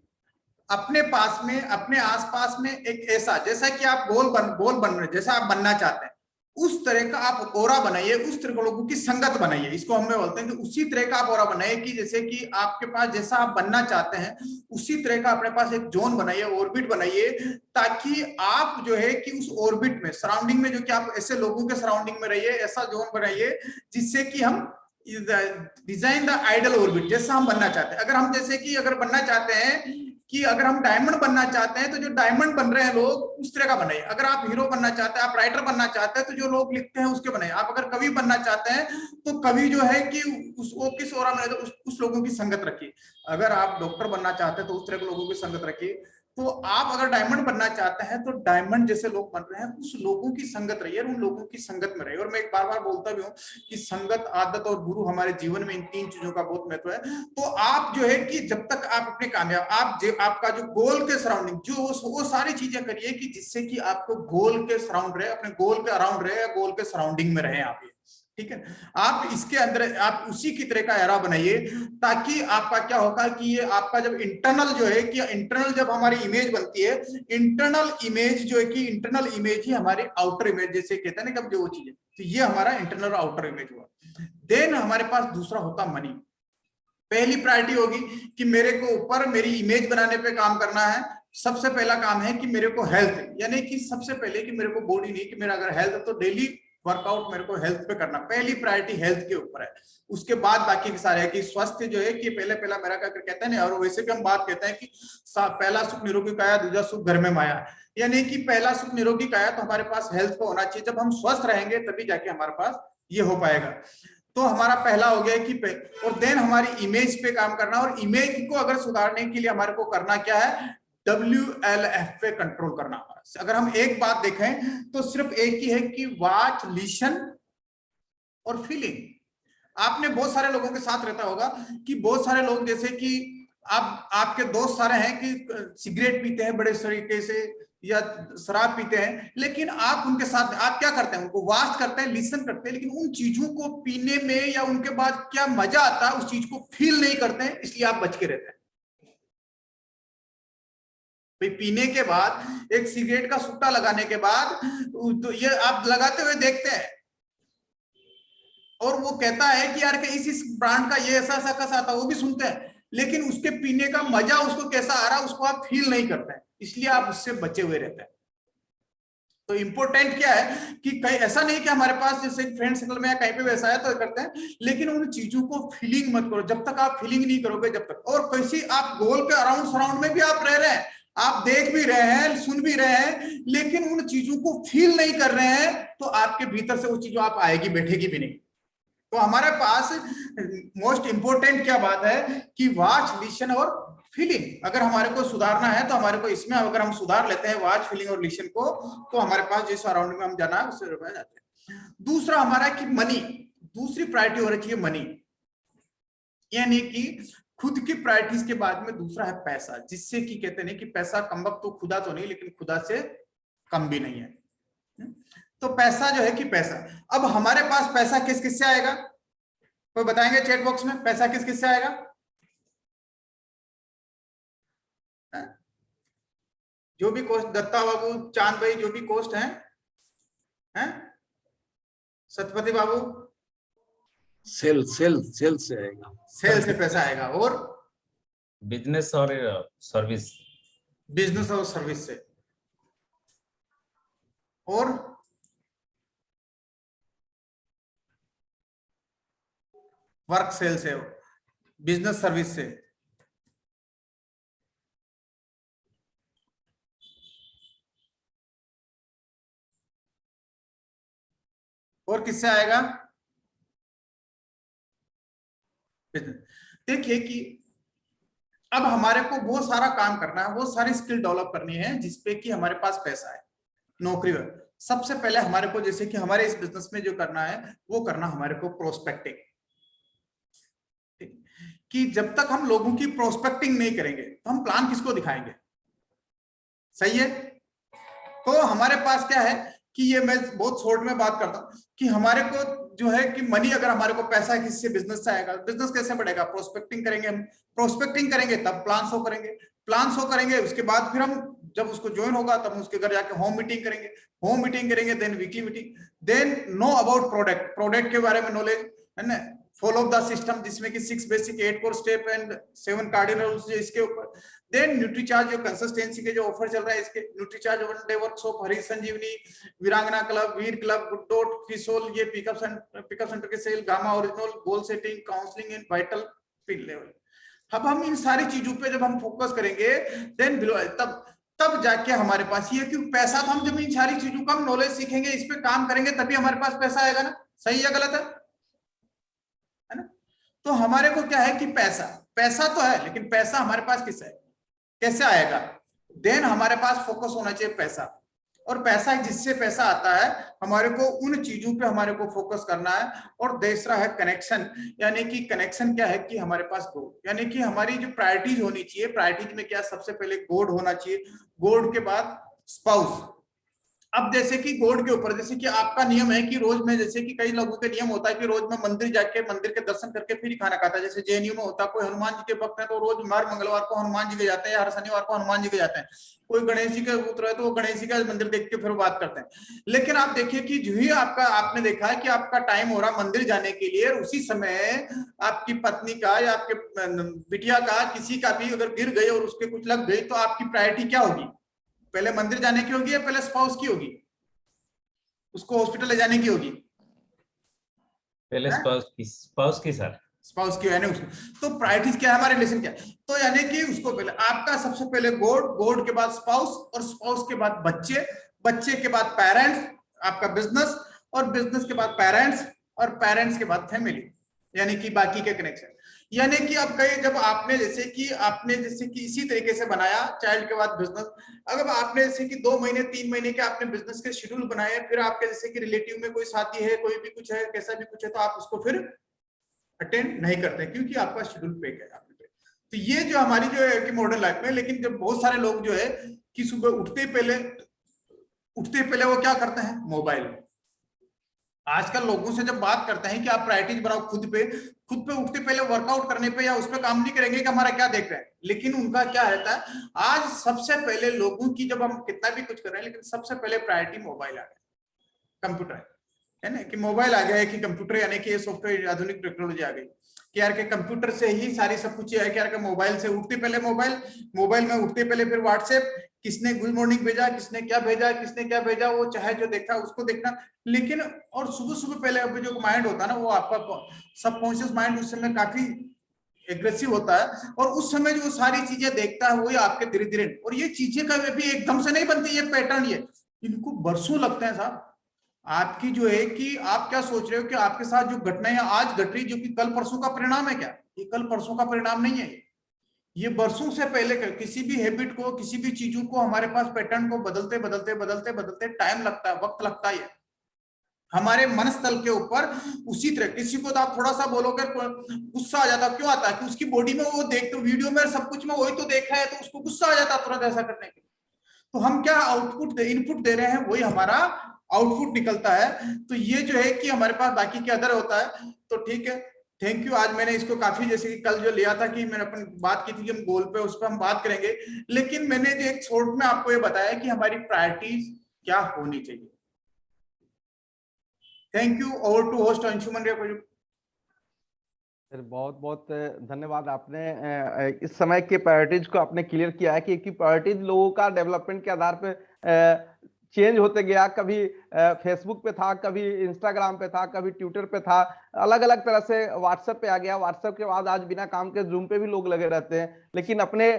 अपने पास में, अपने आसपास में एक ऐसा, जैसा कि आप गोल बन रहे, जैसा आप बनना चाहते हैं उस तरह का आप ओरा बनाइए, उस तरह के लोगों की संगत बनाइए। इसको हम बोलते हैं कि उसी तरह का आप ओरा बनाइए कि जैसे कि आपके पास जैसा आप बनना चाहते हैं उसी तरह का अपने पास एक जोन बनाइए, ऑर्बिट बनाइए, ताकि आप जो है कि उस ऑर्बिट में, सराउंडिंग में जो कि आप ऐसे लोगों के सराउंडिंग में रहिए, ऐसा जोन बनाइए जिससे कि हम डिजाइन द आइडल ऑर्बिट, जैसा हम बनना चाहते हैं। अगर हम जैसे कि अगर बनना चाहते हैं कि अगर हम डायमंड बनना चाहते हैं तो जो डायमंड बन रहे हैं लोग उस तरह का बनाइए। अगर आप हीरो बनना चाहते हैं, आप राइटर बनना चाहते हैं तो जो लोग लिखते हैं उसके बनाइए। आप अगर कवि बनना चाहते हैं तो कवि जो है कि उसको किस ओरा में, तो उस लोगों की संगत रखिए। अगर आप डॉक्टर बनना चाहते हैं तो उस तरह के लोगों की संगत रखिए। तो आप अगर डायमंड बनना चाहते हैं तो डायमंड जैसे लोग बन रहे हैं उस लोगों की संगत रहिए, उन लोगों की संगत में रहिए। और मैं एक बार बोलता भी हूँ कि संगत, आदत और गुरु हमारे जीवन में इन 3 चीजों का बहुत महत्व है। तो आप जो है कि जब तक आप अपने कामयाब, आपका जो गोल के सराउंडिंग जो वो सारी चीजें करिए कि जिससे कि आपको गोल के सराउंड रहे, अपने गोल के अराउंड रहे या गोल के सराउंडिंग में रहे आप। ठीक है, आप इसके अंदर आप उसी की तरह का एरा बनाइए, ताकि आपका क्या होगा कि ये आपका जब इंटरनल जो है कि इंटरनल जब हमारी इमेज बनती है, इंटरनल इमेज जो है कि इंटरनल इमेज ही हमारी आउटर इमेज, जैसे कहते हैं ना कब जो वो चीज है, तो ये हमारा इंटरनल आउटर इमेज हुआ। देन हमारे पास दूसरा होता मनी। पहली प्रायोरिटी होगी कि मेरे को ऊपर मेरी इमेज बनाने पे काम करना है। सबसे पहला काम है कि मेरे को हेल्थ, यानी कि सबसे पहले कि मेरे को बॉडी नहीं, कि मेरा अगर हेल्थ तो डेली वर्कआउट मेरे को हेल्थ पे करना, पहली प्रायोरिटी हेल्थ के ऊपर है। उसके बाद बाकी के सारे है कि स्वास्थ्य जो है कि पहला मेरा क्या कहते हैं ना, और वैसे भी हम बात कहते हैं कि पहला सुख निरोगी काया, दूसरा सुख घर में माया, यानी कि पहला सुख निरोगी काया तो हमारे पास हेल्थ पे होना चाहिए। जब हम स्वस्थ रहेंगे तभी जाके हमारे पास ये हो पाएगा। तो हमारा पहला हो गया कि और देन हमारी इमेज पे काम करना, और इमेज को अगर सुधारने के लिए हमारे को करना क्या है, WLF पे कंट्रोल करना। अगर हम एक बात देखें तो सिर्फ एक ही है कि वॉच, लिसन और फीलिंग। आपने बहुत सारे लोगों के साथ रहता होगा कि बहुत सारे लोग जैसे कि आपके दोस्त सारे हैं कि सिगरेट पीते हैं बड़े तरीके से या शराब पीते हैं, लेकिन आप उनके साथ आप क्या करते हैं, उनको वॉच करते हैं, लिसन करते हैं, लेकिन उन चीजों को पीने में या उनके बाद क्या मजा आता है उस चीज को फील नहीं करते हैं, इसलिए आप बच के रहते हैं। भाई पीने के बाद, एक सिगरेट का सुट्टा लगाने के बाद तो ये आप लगाते हुए देखते हैं और वो कहता है कि यार इस ब्रांड का ये ऐसा कैसा आता, वो भी सुनते हैं, लेकिन उसके पीने का मजा उसको कैसा आ रहा उसको आप फील नहीं करते हैं, इसलिए आप उससे बचे हुए रहते हैं। तो इंपॉर्टेंट क्या है कि कहीं ऐसा नहीं कि हमारे पास जैसे फ्रेंड सर्कल में या कहीं पे वैसा है तो करते हैं, लेकिन उन चीजों को फीलिंग मत करो। जब तक आप फीलिंग नहीं करोगे, जब तक, और कैसी आप गोल के अराउंड सराउंड में भी आप रह रहे हैं, आप देख भी रहे हैं, सुन भी रहे हैं, लेकिन उन चीजों को फील नहीं कर रहे हैं, तो आपके भीतर से वो चीजों आप आएगी, बैठेगी भी नहीं। तो हमारे पास मोस्ट इंपोर्टेंट क्या बात है कि वॉच, लिसन और फीलिंग अगर हमारे को सुधारना है, तो हमारे को इसमें अगर हम सुधार लेते हैं वॉच, फीलिंग और लिसन को, तो हमारे पास जिस अराउंड में हम जाना है उससे जाते हैं। दूसरा हमारा कि मनी, दूसरी प्रायोरिटी हो रही है मनी, यानी कि खुद की प्रायोरिटीज के बाद में दूसरा है पैसा, जिससे कि कहते हैं कि पैसा कम वक्त तो खुदा तो नहीं, लेकिन खुदा से कम भी नहीं है। तो पैसा जो है कि पैसा, अब हमारे पास पैसा किस किस से आएगा, कोई बताएंगे चैट बॉक्स में, पैसा किस किस से आएगा? जो भी कोस्ट, दत्ता बाबू, चांद भाई, जो भी कोस्ट हैं, सतपति बाबू, सेल सेल सेल से आएगा, सेल से पैसा आएगा, और बिजनेस और सर्विस, बिजनेस और सर्विस से, और वर्क सेल से, बिजनेस सर्विस से, और किससे आएगा? देखिए कि अब हमारे को वो सारा काम करना है, वो सारी स्किल डेवलप करनी है जिसपे कि हमारे पास पैसा है, नौकरी है। सबसे पहले हमारे को जैसे कि हमारे इस बिजनेस में जो करना है वो करना हमारे को प्रोस्पेक्टिंग, कि जब तक हम लोगों की प्रोस्पेक्टिंग नहीं करेंगे तो हम प्लान किसको दिखाएंगे? सही है। तो हमारे पास क्या है कि ये मैं बहुत शॉर्ट में बात करता हूं कि हमारे को जो है कि मनी, अगर हमारे को पैसा किससे, बिजनेस से आएगा। बिजनेस कैसे बढ़ेगा? प्रोस्पेक्टिंग करेंगे हम, प्रोस्पेक्टिंग करेंगे तब प्लान शो करेंगे, प्लान शो करेंगे, उसके बाद फिर हम जब उसको ज्वाइन होगा तब उसके घर जाके होम मीटिंग करेंगे, होम मीटिंग करेंगे, then weekly meeting, then know about product, product के बारे में नॉलेज है ना, फॉलो द सिस्टम जिसमें कि 6 basic 8 core step and 7 cardinals इसके ऊपर, देन न्यूट्रीचार्ज जो कंसिस्टेंसी के जो ऑफर चल रहा है इसके, Nutricharge 1 day workshop, Hari Sanjeevani, Veerangana club, Veer club, good dot, फिसोल, ये पिकअप सेंटर के sale, gamma original, goal setting, counselling in vital pin level. अब हम इन सारी चीजों पे जब हम फोकस करेंगे देन तब जाके हमारे पास ये, क्योंकि पैसा तो हम जब इन सारी चीजों का हम नॉलेज सीखेंगे, इस पे काम करेंगे तभी हमारे पास पैसा आएगा ना। सही या गलत है ना? तो हमारे को क्या है कि पैसा तो है, लेकिन पैसा हमारे पास किस है, कैसे आएगा? देन हमारे पास फोकस होना चाहिए पैसा, और पैसा जिससे पैसा आता है हमारे को उन चीजों पे हमारे को फोकस करना है। और दूसरा है कनेक्शन, यानी कि कनेक्शन क्या है कि हमारे पास गॉड, यानी कि हमारी जो प्रायोरिटीज होनी चाहिए, प्रायोरिटीज में क्या, सबसे पहले गॉड होना चाहिए, गॉड के बाद स्पाउस। अब जैसे कि गॉड के ऊपर, जैसे कि आपका नियम है कि रोज में, जैसे कि कई लोगों के नियम होता है कि रोज में मंदिर जाके मंदिर के दर्शन करके फिर ही खाना खाता है, जैसे जेएनयू में होता है, कोई हनुमान जी के भक्त है तो रोज हर मंगलवार को हनुमान जी के जाते हैं, हर शनिवार को हनुमान जी के जाते हैं, कोई गणेश जी के पुत्र है तो वो गणेश जी का मंदिर देख के फिर बात करते हैं। लेकिन आप देखिए कि जो ही आपने देखा है कि आपका टाइम हो रहा मंदिर जाने के लिए, और उसी समय आपकी पत्नी का या आपके बिटिया का, किसी का भी अगर गिर गई और उसके कुछ लग गई, तो आपकी प्रायोरिटी क्या होगी? पहले मंदिर जाने की होगी या पहले स्पाउस की होगी? उसको हॉस्पिटल ले जाने की होगी? पहले स्पाउस की सर, स्पाउस की है ना उसको। तो प्रायोरिटीज क्या है, हमारे रिलेशन क्या है? तो यानी कि उसको पहले आपका सबसे पहले गॉड के बाद स्पाउस, और स्पाउस के बाद बच्चे, बच्चे के बाद पेरेंट्स, आपका बिजनेस, और बिजनेस के बाद पेरेंट्स, और पेरेंट्स के बाद फैमिली, यानी कि बाकी के कनेक्शन। यानी कि अब कई जब आपने जैसे कि इसी तरीके से बनाया चाइल्ड के बाद बिजनेस, अगर आपने जैसे कि 2 महीने 3 महीने के आपने बिजनेस के शेड्यूल बनाए, फिर आपके जैसे कि रिलेटिव में कोई शादी है, कोई भी कुछ है, कैसा भी कुछ है, तो आप उसको फिर अटेंड नहीं करते क्योंकि आपका शेड्यूल पे है आपने। तो ये जो हमारी जो है कि मॉडर्न लाइफ में, लेकिन जब बहुत सारे लोग जो है कि सुबह उठते पहले वो क्या करते हैं, मोबाइल। आजकल लोगों से जब बात करते हैं कि आप प्रायोरिटीज बनाओ खुद पे उठते पहले वर्कआउट करने पे या उस पर काम नहीं करेंगे कि हमारा क्या देख रहे हैं, लेकिन उनका क्या रहता है, आज सबसे पहले लोगों की, जब हम कितना भी कुछ कर रहे हैं, लेकिन सबसे पहले प्रायोरिटी मोबाइल आ गया, कंप्यूटर है ना, कि मोबाइल आ गया है, कि कंप्यूटर यानी कि सॉफ्टवेयर, आधुनिक टेक्नोलॉजी आ गई कि यार के कंप्यूटर से ही सारी सब कुछ है कि यार के मोबाइल से उठते पहले मोबाइल में उठते पहले फिर व्हाट्सएप, किसने गुड मॉर्निंग भेजा, किसने क्या भेजा, वो चाहे जो देखा उसको देखना। लेकिन और सुबह पहले अब जो माइंड होता है ना, वो आपका सबकॉन्शियस माइंड उस समय काफी एग्रेसिव होता है, और उस समय जो सारी चीजें देखता है वही आपके धीरे धीरे, और ये चीजें कभी भी एकदम से नहीं बनती, ये पैटर्न, ये इनको बरसों लगते हैं साहब। आपकी जो है कि आप क्या सोच रहे हो कि आपके साथ जो घटनाएं आज घट रही, जो कि कल परसों का परिणाम है क्या? ये कल परसों का परिणाम नहीं है, ये बरसों से पहले का। किसी भी हैबिट को, किसी भी चीजों को, हमारे पास पैटर्न को बदलते बदलते बदलते बदलते टाइम लगता है, वक्त लगता है। हमारे मन स्थल के ऊपर उसी तरह, किसी को तो आप थोड़ा सा बोलोगे गुस्सा आ जाता, क्यों आता है? कि उसकी बॉडी में वो देखते, वीडियो में सब कुछ में वही तो देखा है, तो उसको गुस्सा आ जाता तुरंत ऐसा करने के। तो हम क्या आउटपुट इनपुट दे रहे हैं, वही हमारा आउटपुट निकलता है। तो ये जो है कि हमारे पास बाकी के अदर होता है। तो ठीक है, थैंक यू। आज मैंने इसको काफी, जैसे कि कल जो लिया था कि मैंने अपन बात की थी कि हम गोल पे, उस पर हम बात करेंगे, लेकिन मैंने जो एक शॉर्ट में आपको ये बताया कि हमारी प्रायोरिटीज क्या होनी चाहिए। Thank you. Over to host Anshuman Rekha. Sir बहुत बहुत धन्यवाद। आपने इस समय के प्रायोरिटीज को आपने क्लियर किया है कि प्रायोरिटीज लोगों का डेवलपमेंट के आधार पे चेंज होते गया। कभी फेसबुक पे था, कभी इंस्टाग्राम पे था, कभी ट्विटर पे था, अलग अलग तरह से व्हाट्सएप पे आ गया। व्हाट्सएप के बाद आज बिना काम के जूम पे भी लोग लगे रहते हैं। लेकिन अपने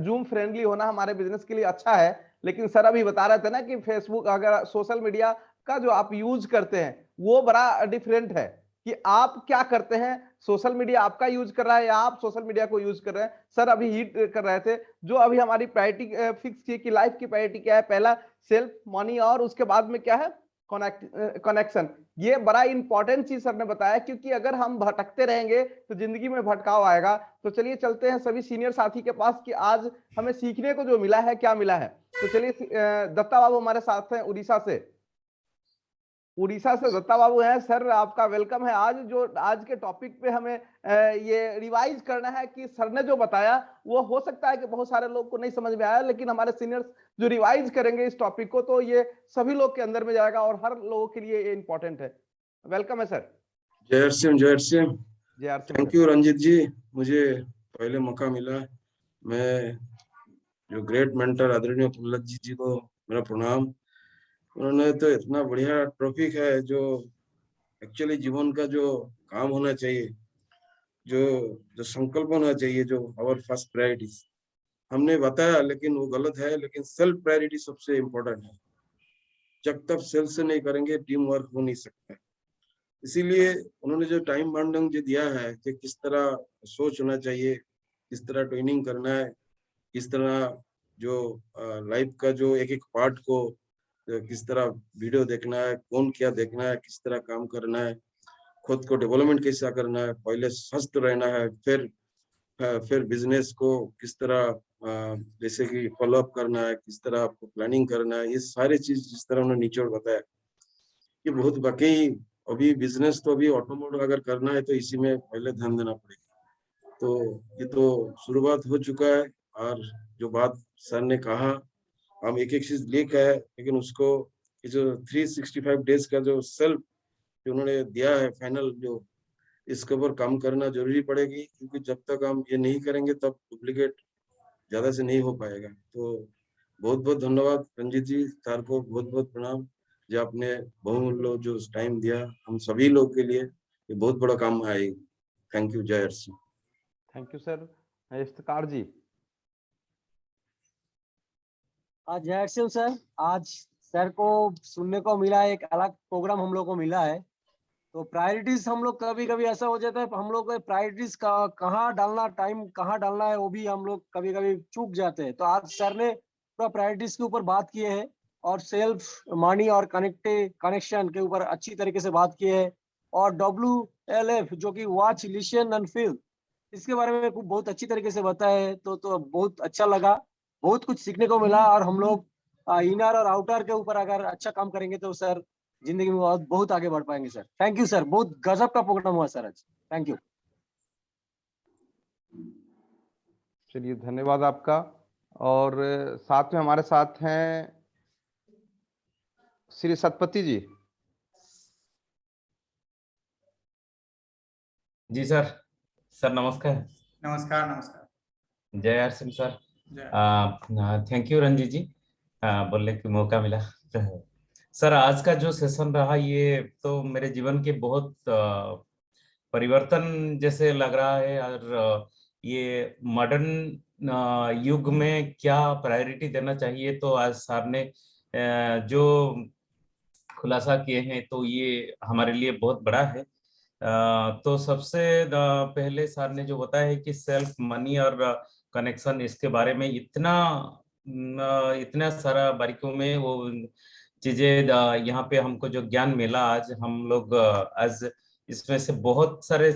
जूम फ्रेंडली होना हमारे बिजनेस के लिए अच्छा है। लेकिन सर अभी बता रहे थे ना कि फेसबुक, अगर सोशल मीडिया का जो आप यूज करते हैं वो बड़ा डिफरेंट है कि आप क्या करते हैं। सोशल मीडिया आपका यूज कर रहा है या आप सोशल मीडिया को यूज कर रहे हैं। सर अभी हिट कर रहे थे जो अभी हमारी प्रायोरिटी फिक्स की कि लाइफ की प्रायोरिटी क्या है। पहला सेल्फ, मनी, और उसके बाद में क्या है, कनेक्शन। ये बड़ा इंपॉर्टेंट चीज सर ने बताया, क्योंकि अगर हम भटकते रहेंगे तो जिंदगी में भटकाव आएगा। तो चलिए चलते हैं सभी सीनियर साथी के पास कि आज हमें सीखने को जो मिला है क्या मिला है। तो चलिए दत्ता बाबू हमारे साथ हैं उड़ीसा से। उड़ीसा से दत्ता बाबू हैं। सर आपका वेलकम है। आज के टॉपिक पे हमें ये रिवाइज करना है कि सर ने जो बताया वो हो सकता है कि बहुत सारे लोग को नहीं समझ में आया, लेकिन हमारे सीनियर्स जो रिवाइज करेंगे इस टॉपिक को तो ये सभी लोग के अंदर में जाएगा और हर लोगों के लिए ये इंपॉर्टेंट है। वेलकम है सर। जय Singh, Jai Singh. Jai R Singh. Thank you Ranjeet ji, मुझे पहले मौका मिला। मैं जो ग्रेट मेंटर आदरणीय प्रहलाद जी को मेरा प्रणाम। उन्होंने तो इतना बढ़िया टॉपिक है जो एक्चुअली जीवन का जो काम होना चाहिए, जो जो संकल्प होना चाहिए, जो आवर फर्स्ट प्रायोरिटीज हमने बताया, लेकिन वो गलत है। लेकिन सेल्फ प्रायोरिटी सबसे इम्पोर्टेंट है। जब तक सेल्फ से नहीं करेंगे टीम वर्क हो नहीं सकता। इसीलिए उन्होंने जो टाइम बाउंडिंग जो दिया है कि किस तरह सोच होना चाहिए, किस तरह ट्रेनिंग करना है, किस तरह जो लाइफ का जो एक एक पार्ट को किस तरह वीडियो देखना है, कौन क्या देखना है, किस तरह काम करना है, खुद को डेवलपमेंट कैसा करना है, पहले स्वस्थ रहना है, फिर बिजनेस को किस तरह जैसे कि फॉलोअप करना है, किस तरह आपको प्लानिंग करना है, ये सारे चीज जिस तरह उन्होंने निचोड़ बताया ये बहुत वाकई। अभी बिजनेस तो अभी ऑटोमोबाइल अगर करना है तो इसी में पहले ध्यान देना पड़ेगा। तो ये तो शुरुआत हो चुका है। और जो बात सर ने कहा, हम एक एक चीज लेके आए, लेकिन उसको ये जो 365 डेज का जो सेल्फ जो उन्होंने दिया है फाइनल, जो इसके ऊपर काम करना जरूरी पड़ेगी, क्योंकि जब तक हम ये नहीं करेंगे तब डुप्लीकेट ज्यादा से नहीं हो पाएगा। तो बहुत बहुत धन्यवाद रंजीत जी, सर को बहुत बहुत प्रणाम जो आपने बहुमूल्य जो टाइम दिया हम सभी लोग के लिए, ये बहुत बड़ा काम आएगी। Thank you. Jai Singh. Thank you sir. Iftikhar ji. आज जय सिंह सर, आज सर को सुनने को मिला, एक अलग प्रोग्राम हम लोग को मिला है। तो प्रायोरिटीज हम लोग कभी कभी ऐसा हो जाता है, हम लोग प्रायोरिटीज का कहाँ डालना, टाइम कहाँ डालना है वो भी हम लोग कभी कभी चूक जाते हैं। तो आज सर ने पूरा प्रायोरिटीज के ऊपर बात किए हैं और सेल्फ, मनी और कनेक्शन के ऊपर अच्छी तरीके से बात किए हैं। और WLF जो कि वॉच, लिसन एंड फील, इसके बारे में बहुत अच्छी तरीके से बताया है। तो बहुत अच्छा लगा, बहुत कुछ सीखने को मिला। और हम लोग इनर और आउटर के ऊपर अगर अच्छा काम करेंगे तो सर जिंदगी में बहुत बहुत आगे बढ़ पाएंगे सर। थैंक यू सर, बहुत गजब का प्रोग्राम हुआ सर आज। Thank you. चलिए धन्यवाद आपका। और साथ में हमारे साथ हैं श्री सतपति जी। जी सर। सर नमस्कार। नमस्कार। नमस्कार। जय आर सिंह सर। जय। थैंक यू रंजीत जी, बोलने की मौका मिला। सर आज का जो सेशन रहा ये तो मेरे जीवन के बहुत परिवर्तन जैसे लग रहा है। और ये मॉडर्न युग में क्या प्रायोरिटी देना चाहिए, तो आज सर ने जो खुलासा किए हैं तो ये हमारे लिए बहुत बड़ा है। तो सबसे पहले सर ने जो बताया है कि सेल्फ मनी और कनेक्शन, इसके बारे में इतना सारा बारीकियों में वो चीजें यहाँ पे हमको जो ज्ञान मिला आज, हम लोग आज इसमें से बहुत सारे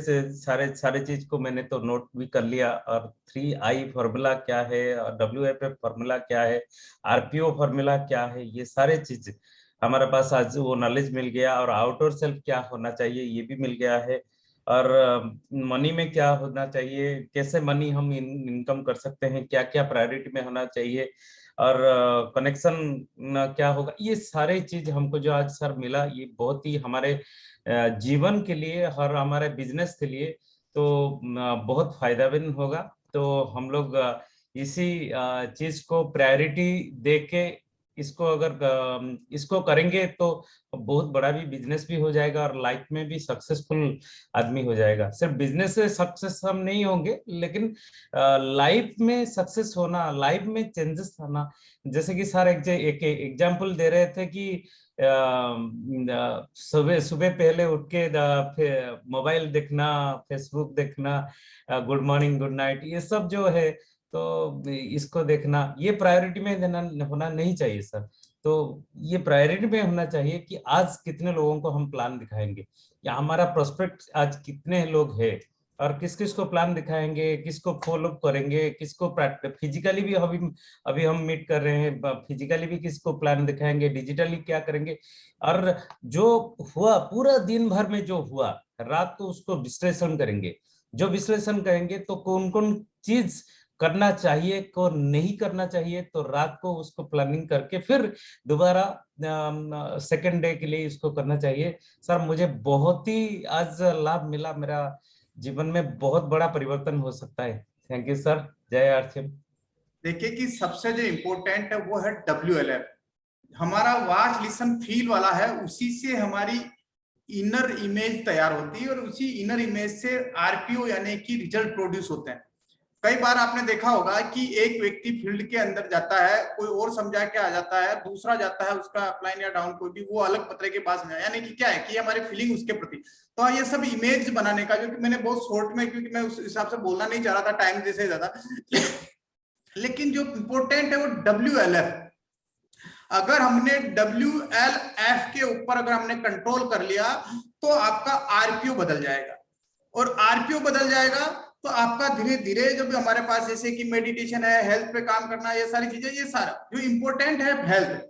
चीज को मैंने तो नोट भी कर लिया। और 3I फॉर्मूला क्या है, और WFF फॉर्मूला क्या है, RPO फॉर्मूला क्या है, ये सारे चीज हमारे पास आज वो नॉलेज मिल गया। और आउटर सेल्फ क्या होना चाहिए ये भी मिल गया है। और मनी में क्या होना चाहिए, कैसे मनी हम इनकम कर सकते हैं, क्या क्या प्रायोरिटी में होना चाहिए, और कनेक्शन क्या होगा, ये सारे चीज हमको जो आज सर मिला, ये बहुत ही हमारे जीवन के लिए और हमारे बिजनेस के लिए तो बहुत फायदेमंद होगा। तो हम लोग इसी चीज को प्रायोरिटी दे के इसको अगर इसको करेंगे तो बहुत बड़ा भी बिजनेस भी हो जाएगा और लाइफ में भी सक्सेसफुल आदमी हो जाएगा। सिर्फ बिजनेस से सक्सेस हम नहीं होंगे, लेकिन लाइफ में सक्सेस होना, लाइफ में चेंजेस आना। जैसे कि सर एक एग्जांपल दे रहे थे कि सुबह सुबह पहले उठ के मोबाइल देखना, फेसबुक देखना, गुड मॉर्निंग गुड नाइट, ये सब जो है तो इसको देखना, ये प्रायोरिटी में देना होना नहीं चाहिए सर। तो ये प्रायोरिटी में होना चाहिए कि आज कितने लोगों को हम प्लान दिखाएंगे, या हमारा प्रोस्पेक्ट आज कितने लोग हैं, और किस किस को प्लान दिखाएंगे, किसको फॉलो करेंगे, किसको फिजिकली भी अभी हम मीट कर रहे हैं, फिजिकली भी किसको प्लान दिखाएंगे, डिजिटली क्या करेंगे। और जो हुआ पूरा दिन भर में जो हुआ, रात को उसको विश्लेषण करेंगे। जो विश्लेषण करेंगे तो कौन कौन चीज करना चाहिए, कौन नहीं करना चाहिए, तो रात को उसको प्लानिंग करके फिर दोबारा सेकेंड डे के लिए इसको करना चाहिए। सर मुझे बहुत ही आज लाभ मिला, मेरा जीवन में बहुत बड़ा परिवर्तन हो सकता है। थैंक यू सर, जय आरसीएम। देखिए कि सबसे जो इम्पोर्टेंट है वो है WLF, हमारा वॉच लिसन फील वाला है, उसी से हमारी इनर इमेज तैयार होती है और उसी इनर इमेज से RPO यानी कि रिजल्ट प्रोड्यूस होते हैं। कई बार आपने देखा होगा कि एक व्यक्ति फील्ड के अंदर जाता है, कोई और समझा के आ जाता है, दूसरा जाता है उसका अपलाइन या डाउन कोई भी, वो अलग पत्र के पास में, यानी कि क्या है कि हमारी फीलिंग उसके प्रति। तो ये सब इमेज बनाने का, जो कि मैंने बहुत शॉर्ट में, क्योंकि मैं उस हिसाब से बोलना नहीं चाह रहा था, टाइम जैसे ज्यादा, लेकिन जो इंपॉर्टेंट है वो WLF। अगर हमने WLF के ऊपर अगर हमने कंट्रोल कर लिया तो आपका RPO बदल जाएगा, और RPO बदल जाएगा तो आपका धीरे धीरे जब हमारे पास जैसे कि मेडिटेशन है, हेल्थ पे काम करना, ये सारी चीजें, ये सारा जो इंपॉर्टेंट है हेल्थ।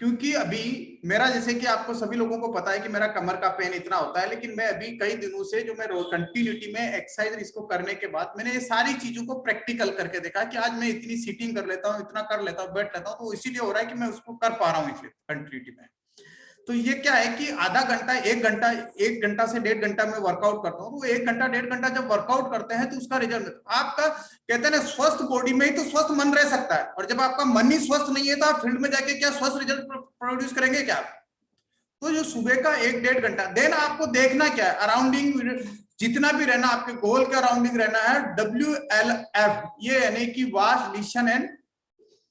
क्योंकि अभी मेरा, जैसे कि आपको सभी लोगों को पता है कि मेरा कमर का पेन इतना होता है, लेकिन मैं अभी कई दिनों से जो मैं रोज कंटिन्यूटी में एक्सरसाइज इसको करने के बाद मैंने ये सारी चीजों को प्रैक्टिकल करके देखा कि आज मैं इतनी सीटिंग कर लेता हूँ, इतना कर लेता हूँ, बैठ लेता हूँ, तो इसीलिए हो रहा है कि मैं उसको कर पा रहा हूँ इसलिए कंटिन्यूटी में। तो ये क्या है कि आधा घंटा, एक घंटा से 1.5 घंटा में वर्कआउट करता हूँ, तो 1 घंटा 1.5 घंटा जब वर्कआउट करते हैं तो उसका रिजल्ट आपका, कहते हैं ना, स्वस्थ बॉडी में ही तो स्वस्थ मन रह सकता है, और जब आपका मन ही स्वस्थ नहीं है तो आप फील्ड में जाके क्या स्वस्थ रिजल्ट प्रोड्यूस करेंगे क्या? तो जो सुबह का 1-1.5 घंटा, देन आपको देखना क्या है, अराउंडिंग जितना भी रहना, आपके गोल के अराउंडिंग रहना है। WLF ये यानी कि वॉच लिसन एंड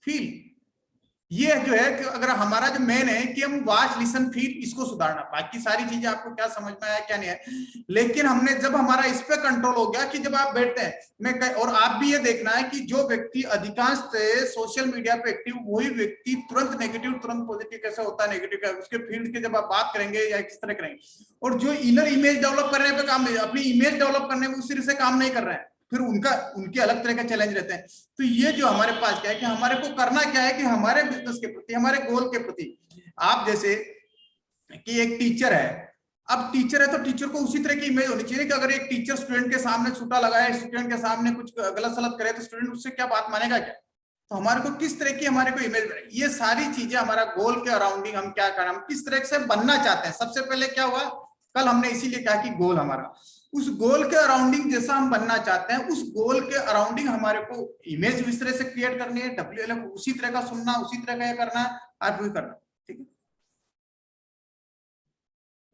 फील, ये जो है कि अगर हमारा जो मेन है कि हम वॉच लिसन फील इसको सुधारना, बाकी सारी चीजें आपको क्या समझ में आया क्या नहीं है, लेकिन हमने जब हमारा इस पे कंट्रोल हो गया कि जब आप बैठते हैं, और आप भी ये देखना है कि जो व्यक्ति अधिकांश सोशल मीडिया पे एक्टिव, वही व्यक्ति तुरंत नेगेटिव तुरंत पॉजिटिव कैसे होता है, नेगेटिव उसके फील्ड के जब आप बात करेंगे या किस तरह करेंगे, और जो इनर इमेज डेवलप करने पे काम, अपनी इमेज डेवलप करने में उस तरह से काम नहीं कर रहे हैं, फिर उनके अलग तरह के चैलेंज रहते हैं। तो ये जो हमारे पास क्या है कि हमारे को करना क्या है कि हमारे बिजनेस के प्रति, हमारे गोल के प्रति, आप जैसे कि एक टीचर है, अब टीचर है तो टीचर को उसी तरह की इमेज होनी चाहिए कि अगर एक टीचर स्टूडेंट के सामने छूटा लगाए, स्टूडेंट के सामने कुछ गलत सलत करे तो स्टूडेंट उससे क्या बात मानेगा क्या? तो हमारे को किस तरह की हमारे को इमेज बने, ये सारी चीजें हमारा गोल के अराउंडिंग हम क्या करना, हम किस तरह से बनना चाहते हैं। सबसे पहले क्या हुआ, कल हमने इसीलिए कहा कि गोल हमारा, उस गोल के अराउंडिंग जैसा हम बनना चाहते हैं, उस गोल के अराउंडिंग हमारे को इमेज इस तरह से क्रिएट करनी है, WLF उसी तरह का सुनना, उसी तरह का ये करना है, RPO करना। ठीक है,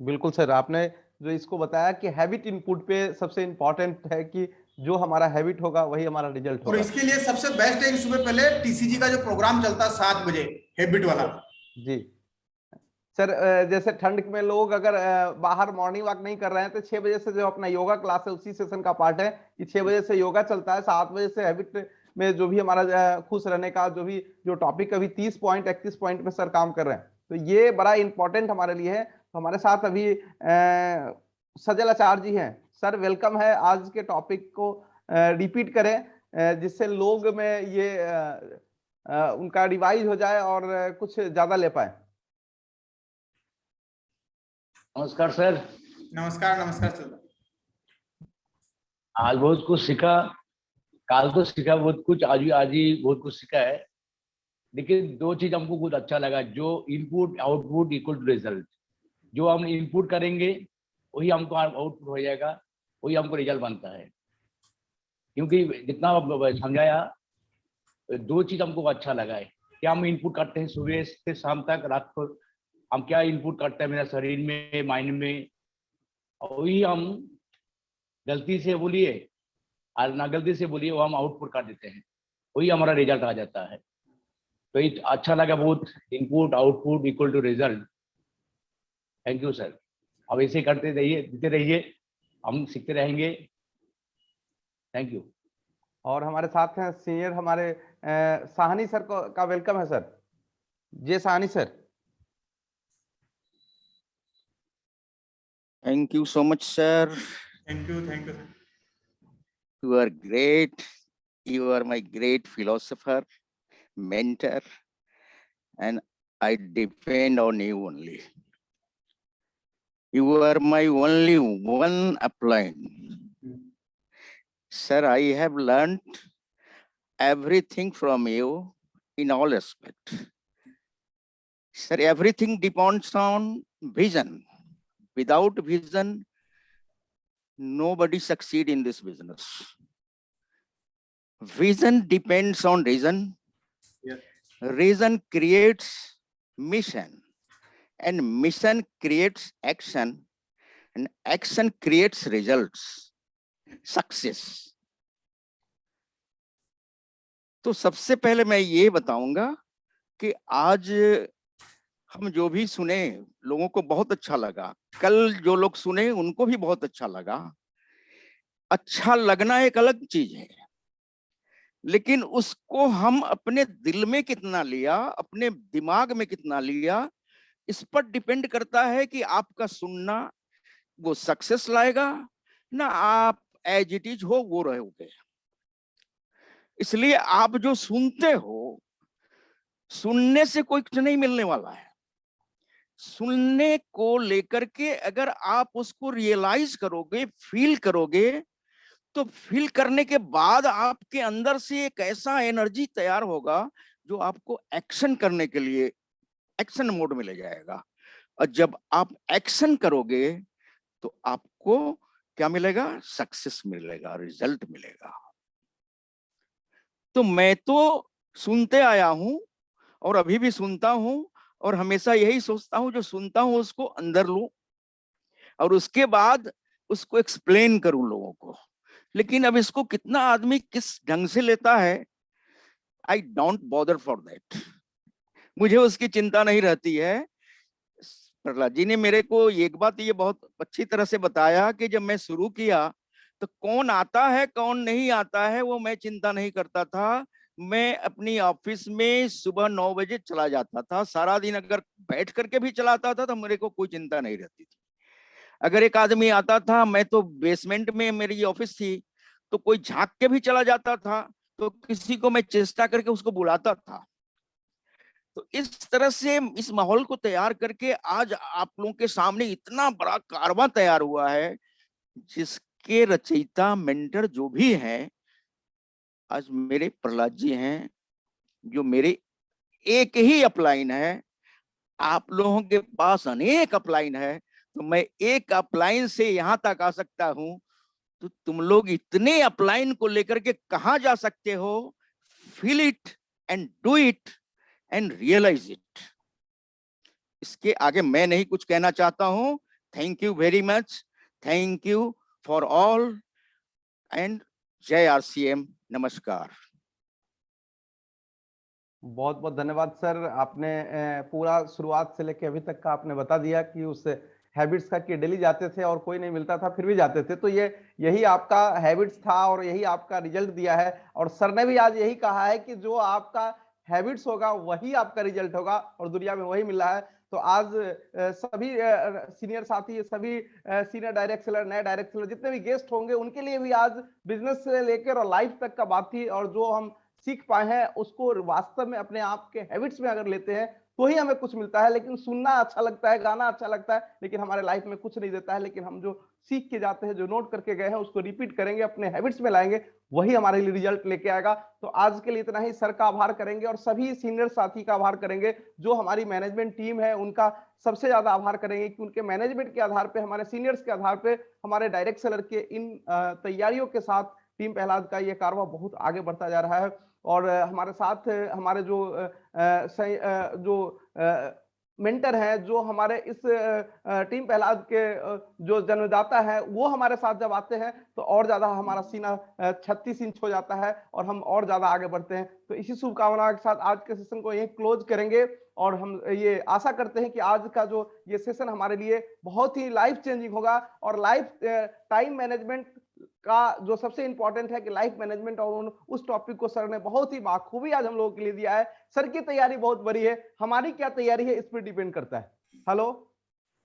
बिल्कुल सर, आपने जो इसको बताया कि हैबिट इनपुट पे सबसे इम्पोर्टेंट है कि जो हमारा हैबिट होगा वही हमारा रिजल्ट और होगा। इसके लिए सबसे बेस्ट है कि सुबह पहले टीसीजी का जो प्रोग्राम चलता है 7 बजे हैबिट वाला। जी सर, जैसे ठंड में लोग अगर बाहर मॉर्निंग वॉक नहीं कर रहे हैं तो 6 बजे से जो अपना योगा क्लास है उसी सेशन का पार्ट है कि 6 बजे से योगा चलता है, 7 बजे से हैबिट में जो भी हमारा खुश रहने का जो टॉपिक अभी 30 पॉइंट 31 पॉइंट में सर काम कर रहे हैं, तो ये बड़ा इंपॉर्टेंट हमारे लिए है। तो हमारे साथ अभी सजल आचार्य जी हैं। सर वेलकम है, आज के टॉपिक को रिपीट करें जिससे लोग में ये उनका रिवाइज हो जाए और कुछ ज्यादा ले पाए। नमस्कार सर। नमस्कार नमस्कार सर। आज बहुत कुछ सीखा, काल तो सीखा बहुत कुछ, आज ही बहुत कुछ सीखा है। लेकिन दो चीज हमको बहुत अच्छा लगा, जो input output equal to result. जो हम इनपुट करेंगे वही हमको आउटपुट हो जाएगा, वही हमको रिजल्ट बनता है। क्योंकि जितना समझाया, दो चीज हमको अच्छा लगा है। क्या हम इनपुट करते हैं सुबह से शाम तक, रात को हम क्या इनपुट करते हैं मेरा शरीर में, माइंड में, और वही हम गलती से बोलिए और ना गलती से बोलिए वो हम आउटपुट कर देते हैं, वही हमारा रिजल्ट आ जाता है। तो ये अच्छा लगा बहुत, input output equal to result. Thank you sir. अब ऐसे करते रहिए, देते रहिए, हम सीखते रहेंगे। Thank you. और हमारे साथ हैं सीनियर हमारे साहनी सर का वेलकम है sir. J Sahni sir. Thank you so much, sir. Thank you sir. You are great. You are my great philosopher, mentor, and I depend on you only. You are my only one upline. Sir, I have learned everything from you in all aspects. Sir, everything depends on vision. Without vision, nobody succeed in this business. Vision depends on reason. Yes. Reason creates mission, and mission creates action, and action creates results, success. तो सबसे पहले मैं ये बताऊंगा कि आज हम जो भी सुने लोगों को बहुत अच्छा लगा, कल जो लोग सुने उनको भी बहुत अच्छा लगा। अच्छा लगना एक अलग चीज है, लेकिन उसको हम अपने दिल में कितना लिया, अपने दिमाग में कितना लिया, इस पर डिपेंड करता है कि आपका सुनना वो सक्सेस लाएगा ना आप एज इट इज हो वो रहोगे। इसलिए आप जो सुनते हो, सुनने से कोई कुछ नहीं मिलने वाला है। सुनने को लेकर के अगर आप उसको रियलाइज करोगे, फील करोगे, तो फील करने के बाद आपके अंदर से एक ऐसा एनर्जी तैयार होगा जो आपको एक्शन करने के लिए एक्शन मोड में ले जाएगा। और जब आप एक्शन करोगे तो आपको क्या मिलेगा? सक्सेस मिलेगा, रिजल्ट मिलेगा। तो मैं तो सुनते आया हूं और अभी भी सुनता हूं, और हमेशा यही सोचता हूं जो सुनता हूं उसको अंदर लूं और उसके बाद उसको एक्सप्लेन करूं लोगों को। लेकिन अब इसको कितना आदमी किस ढंग से लेता है, I don't bother for that. मुझे उसकी चिंता नहीं रहती है। प्रहलाद जी ने मेरे को एक बात ये बहुत अच्छी तरह से बताया कि जब मैं शुरू किया तो कौन आता है कौन नहीं आता है वो मैं चिंता नहीं करता था। मैं अपनी ऑफिस में सुबह 9 बजे चला जाता था, सारा दिन अगर बैठ करके भी चलाता था तो मेरे को कोई चिंता नहीं रहती थी। अगर एक आदमी आता था, मैं तो बेसमेंट में मेरी ऑफिस थी, तो कोई झांक के भी चला जाता था तो किसी को मैं चेष्टा करके उसको बुलाता था। तो इस तरह से इस माहौल को तैयार करके आज आप लोगों के सामने इतना बड़ा कारवां तैयार हुआ है, जिसके रचयिता मेंटर जो भी हैं आज मेरे प्रहलाद जी हैं, जो मेरे एक ही अपलाइन है। आप लोगों के पास अनेक अपलाइन है, तो मैं एक अपलाइन से यहां तक आ सकता हूं, तो तुम लोग इतने अपलाइन को लेकर के कहां जा सकते हो? Feel it and do it and realise it. इसके आगे मैं नहीं कुछ कहना चाहता हूं। Thank you very much. Thank you for all and Jai RCM. नमस्कार। बहुत बहुत धन्यवाद सर, आपने पूरा शुरुआत से लेके अभी तक का आपने बता दिया कि उस हैबिट्स का कि डेली जाते थे और कोई नहीं मिलता था फिर भी जाते थे, तो यही आपका हैबिट्स था और यही आपका रिजल्ट दिया है। और सर ने भी आज यही कहा है कि जो आपका हैबिट्स होगा वही आपका रिजल्ट होगा और दुनिया में वही मिल रहा है। तो आज सभी सीनियर साथी, सभी सीनियर डायरेक्ट सेलर, नए डायरेक्ट सेलर, जितने भी गेस्ट होंगे उनके लिए भी आज बिजनेस से लेकर और लाइफ तक का बात थी। और जो हम सीख पाए हैं उसको वास्तव में अपने आप के हैबिट्स में अगर लेते हैं तो ही हमें कुछ मिलता है। लेकिन सुनना अच्छा लगता है, गाना अच्छा लगता है, लेकिन हमारे लाइफ में कुछ नहीं देता है। लेकिन हम जो सीख के जाते हैं, जो नोट करके गए हैं, उसको रिपीट करेंगे, अपने हैबिट्स में लाएंगे, वही हमारे लिए रिजल्ट लेके आएगा। तो आज के लिए इतना ही। सर का आभार करेंगे और सभी सीनियर साथी का आभार करेंगे। जो हमारी मैनेजमेंट टीम है उनका सबसे ज्यादा आभार करेंगे कि उनके मैनेजमेंट के आधार पे, हमारे सीनियर्स के आधार पे, हमारे डायरेक्ट सेलर के इन तैयारियों के साथ टीम प्रहलाद का ये कारवा बहुत आगे बढ़ता जा रहा है। और हमारे साथ हमारे जो मेंटर हैं, जो हमारे इस टीम प्रहलाद के जो जन्मदाता है, वो हमारे साथ जब आते हैं तो और ज्यादा हमारा सीना 36 इंच हो जाता है और हम और ज्यादा आगे बढ़ते हैं। तो इसी शुभकामना के साथ आज के सेशन को यहीं क्लोज करेंगे और हम ये आशा करते हैं कि आज का जो ये सेशन हमारे लिए बहुत ही लाइफ चेंजिंग होगा। और लाइफ टाइम मैनेजमेंट का जो सबसे इंपॉर्टेंट है कि लाइफ मैनेजमेंट, और उस टॉपिक को सर ने बहुत ही बाखूबी आज हम लोगों के लिए दिया है। सर की तैयारी बहुत बड़ी है, हमारी क्या तैयारी है इस पर डिपेंड करता है। हेलो,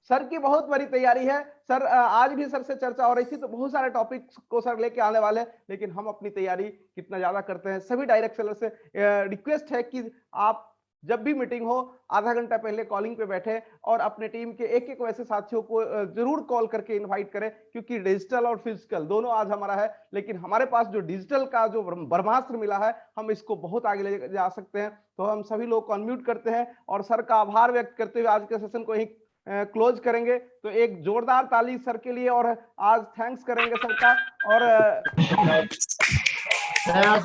सर की बहुत बड़ी तैयारी है। सर आज भी सर से चर्चा हो रही थी तो बहुत सारे टॉपिक्स को सर लेके आने वाले हैं, लेकिन हम अपनी तैयारी कितना ज्यादा करते हैं। सभी डायरेक्ट सेलर से रिक्वेस्ट है कि आप जब भी मीटिंग हो आधा घंटा पहले कॉलिंग पे बैठे और अपने टीम के एक एक वैसे साथियों को जरूर कॉल करके इनवाइट करें, क्योंकि डिजिटल और फिजिकल दोनों आज हमारा है, लेकिन हमारे पास जो डिजिटल का जो ब्रह्मास्त्र मिला है हम इसको बहुत आगे ले जा सकते हैं। तो हम सभी लोग को अनम्यूट करते हैं और सर का आभार व्यक्त करते हुए आज के सेशन को ही क्लोज करेंगे। तो एक जोरदार ताली सर के लिए और आज थैंक्स करेंगे सर का। और जय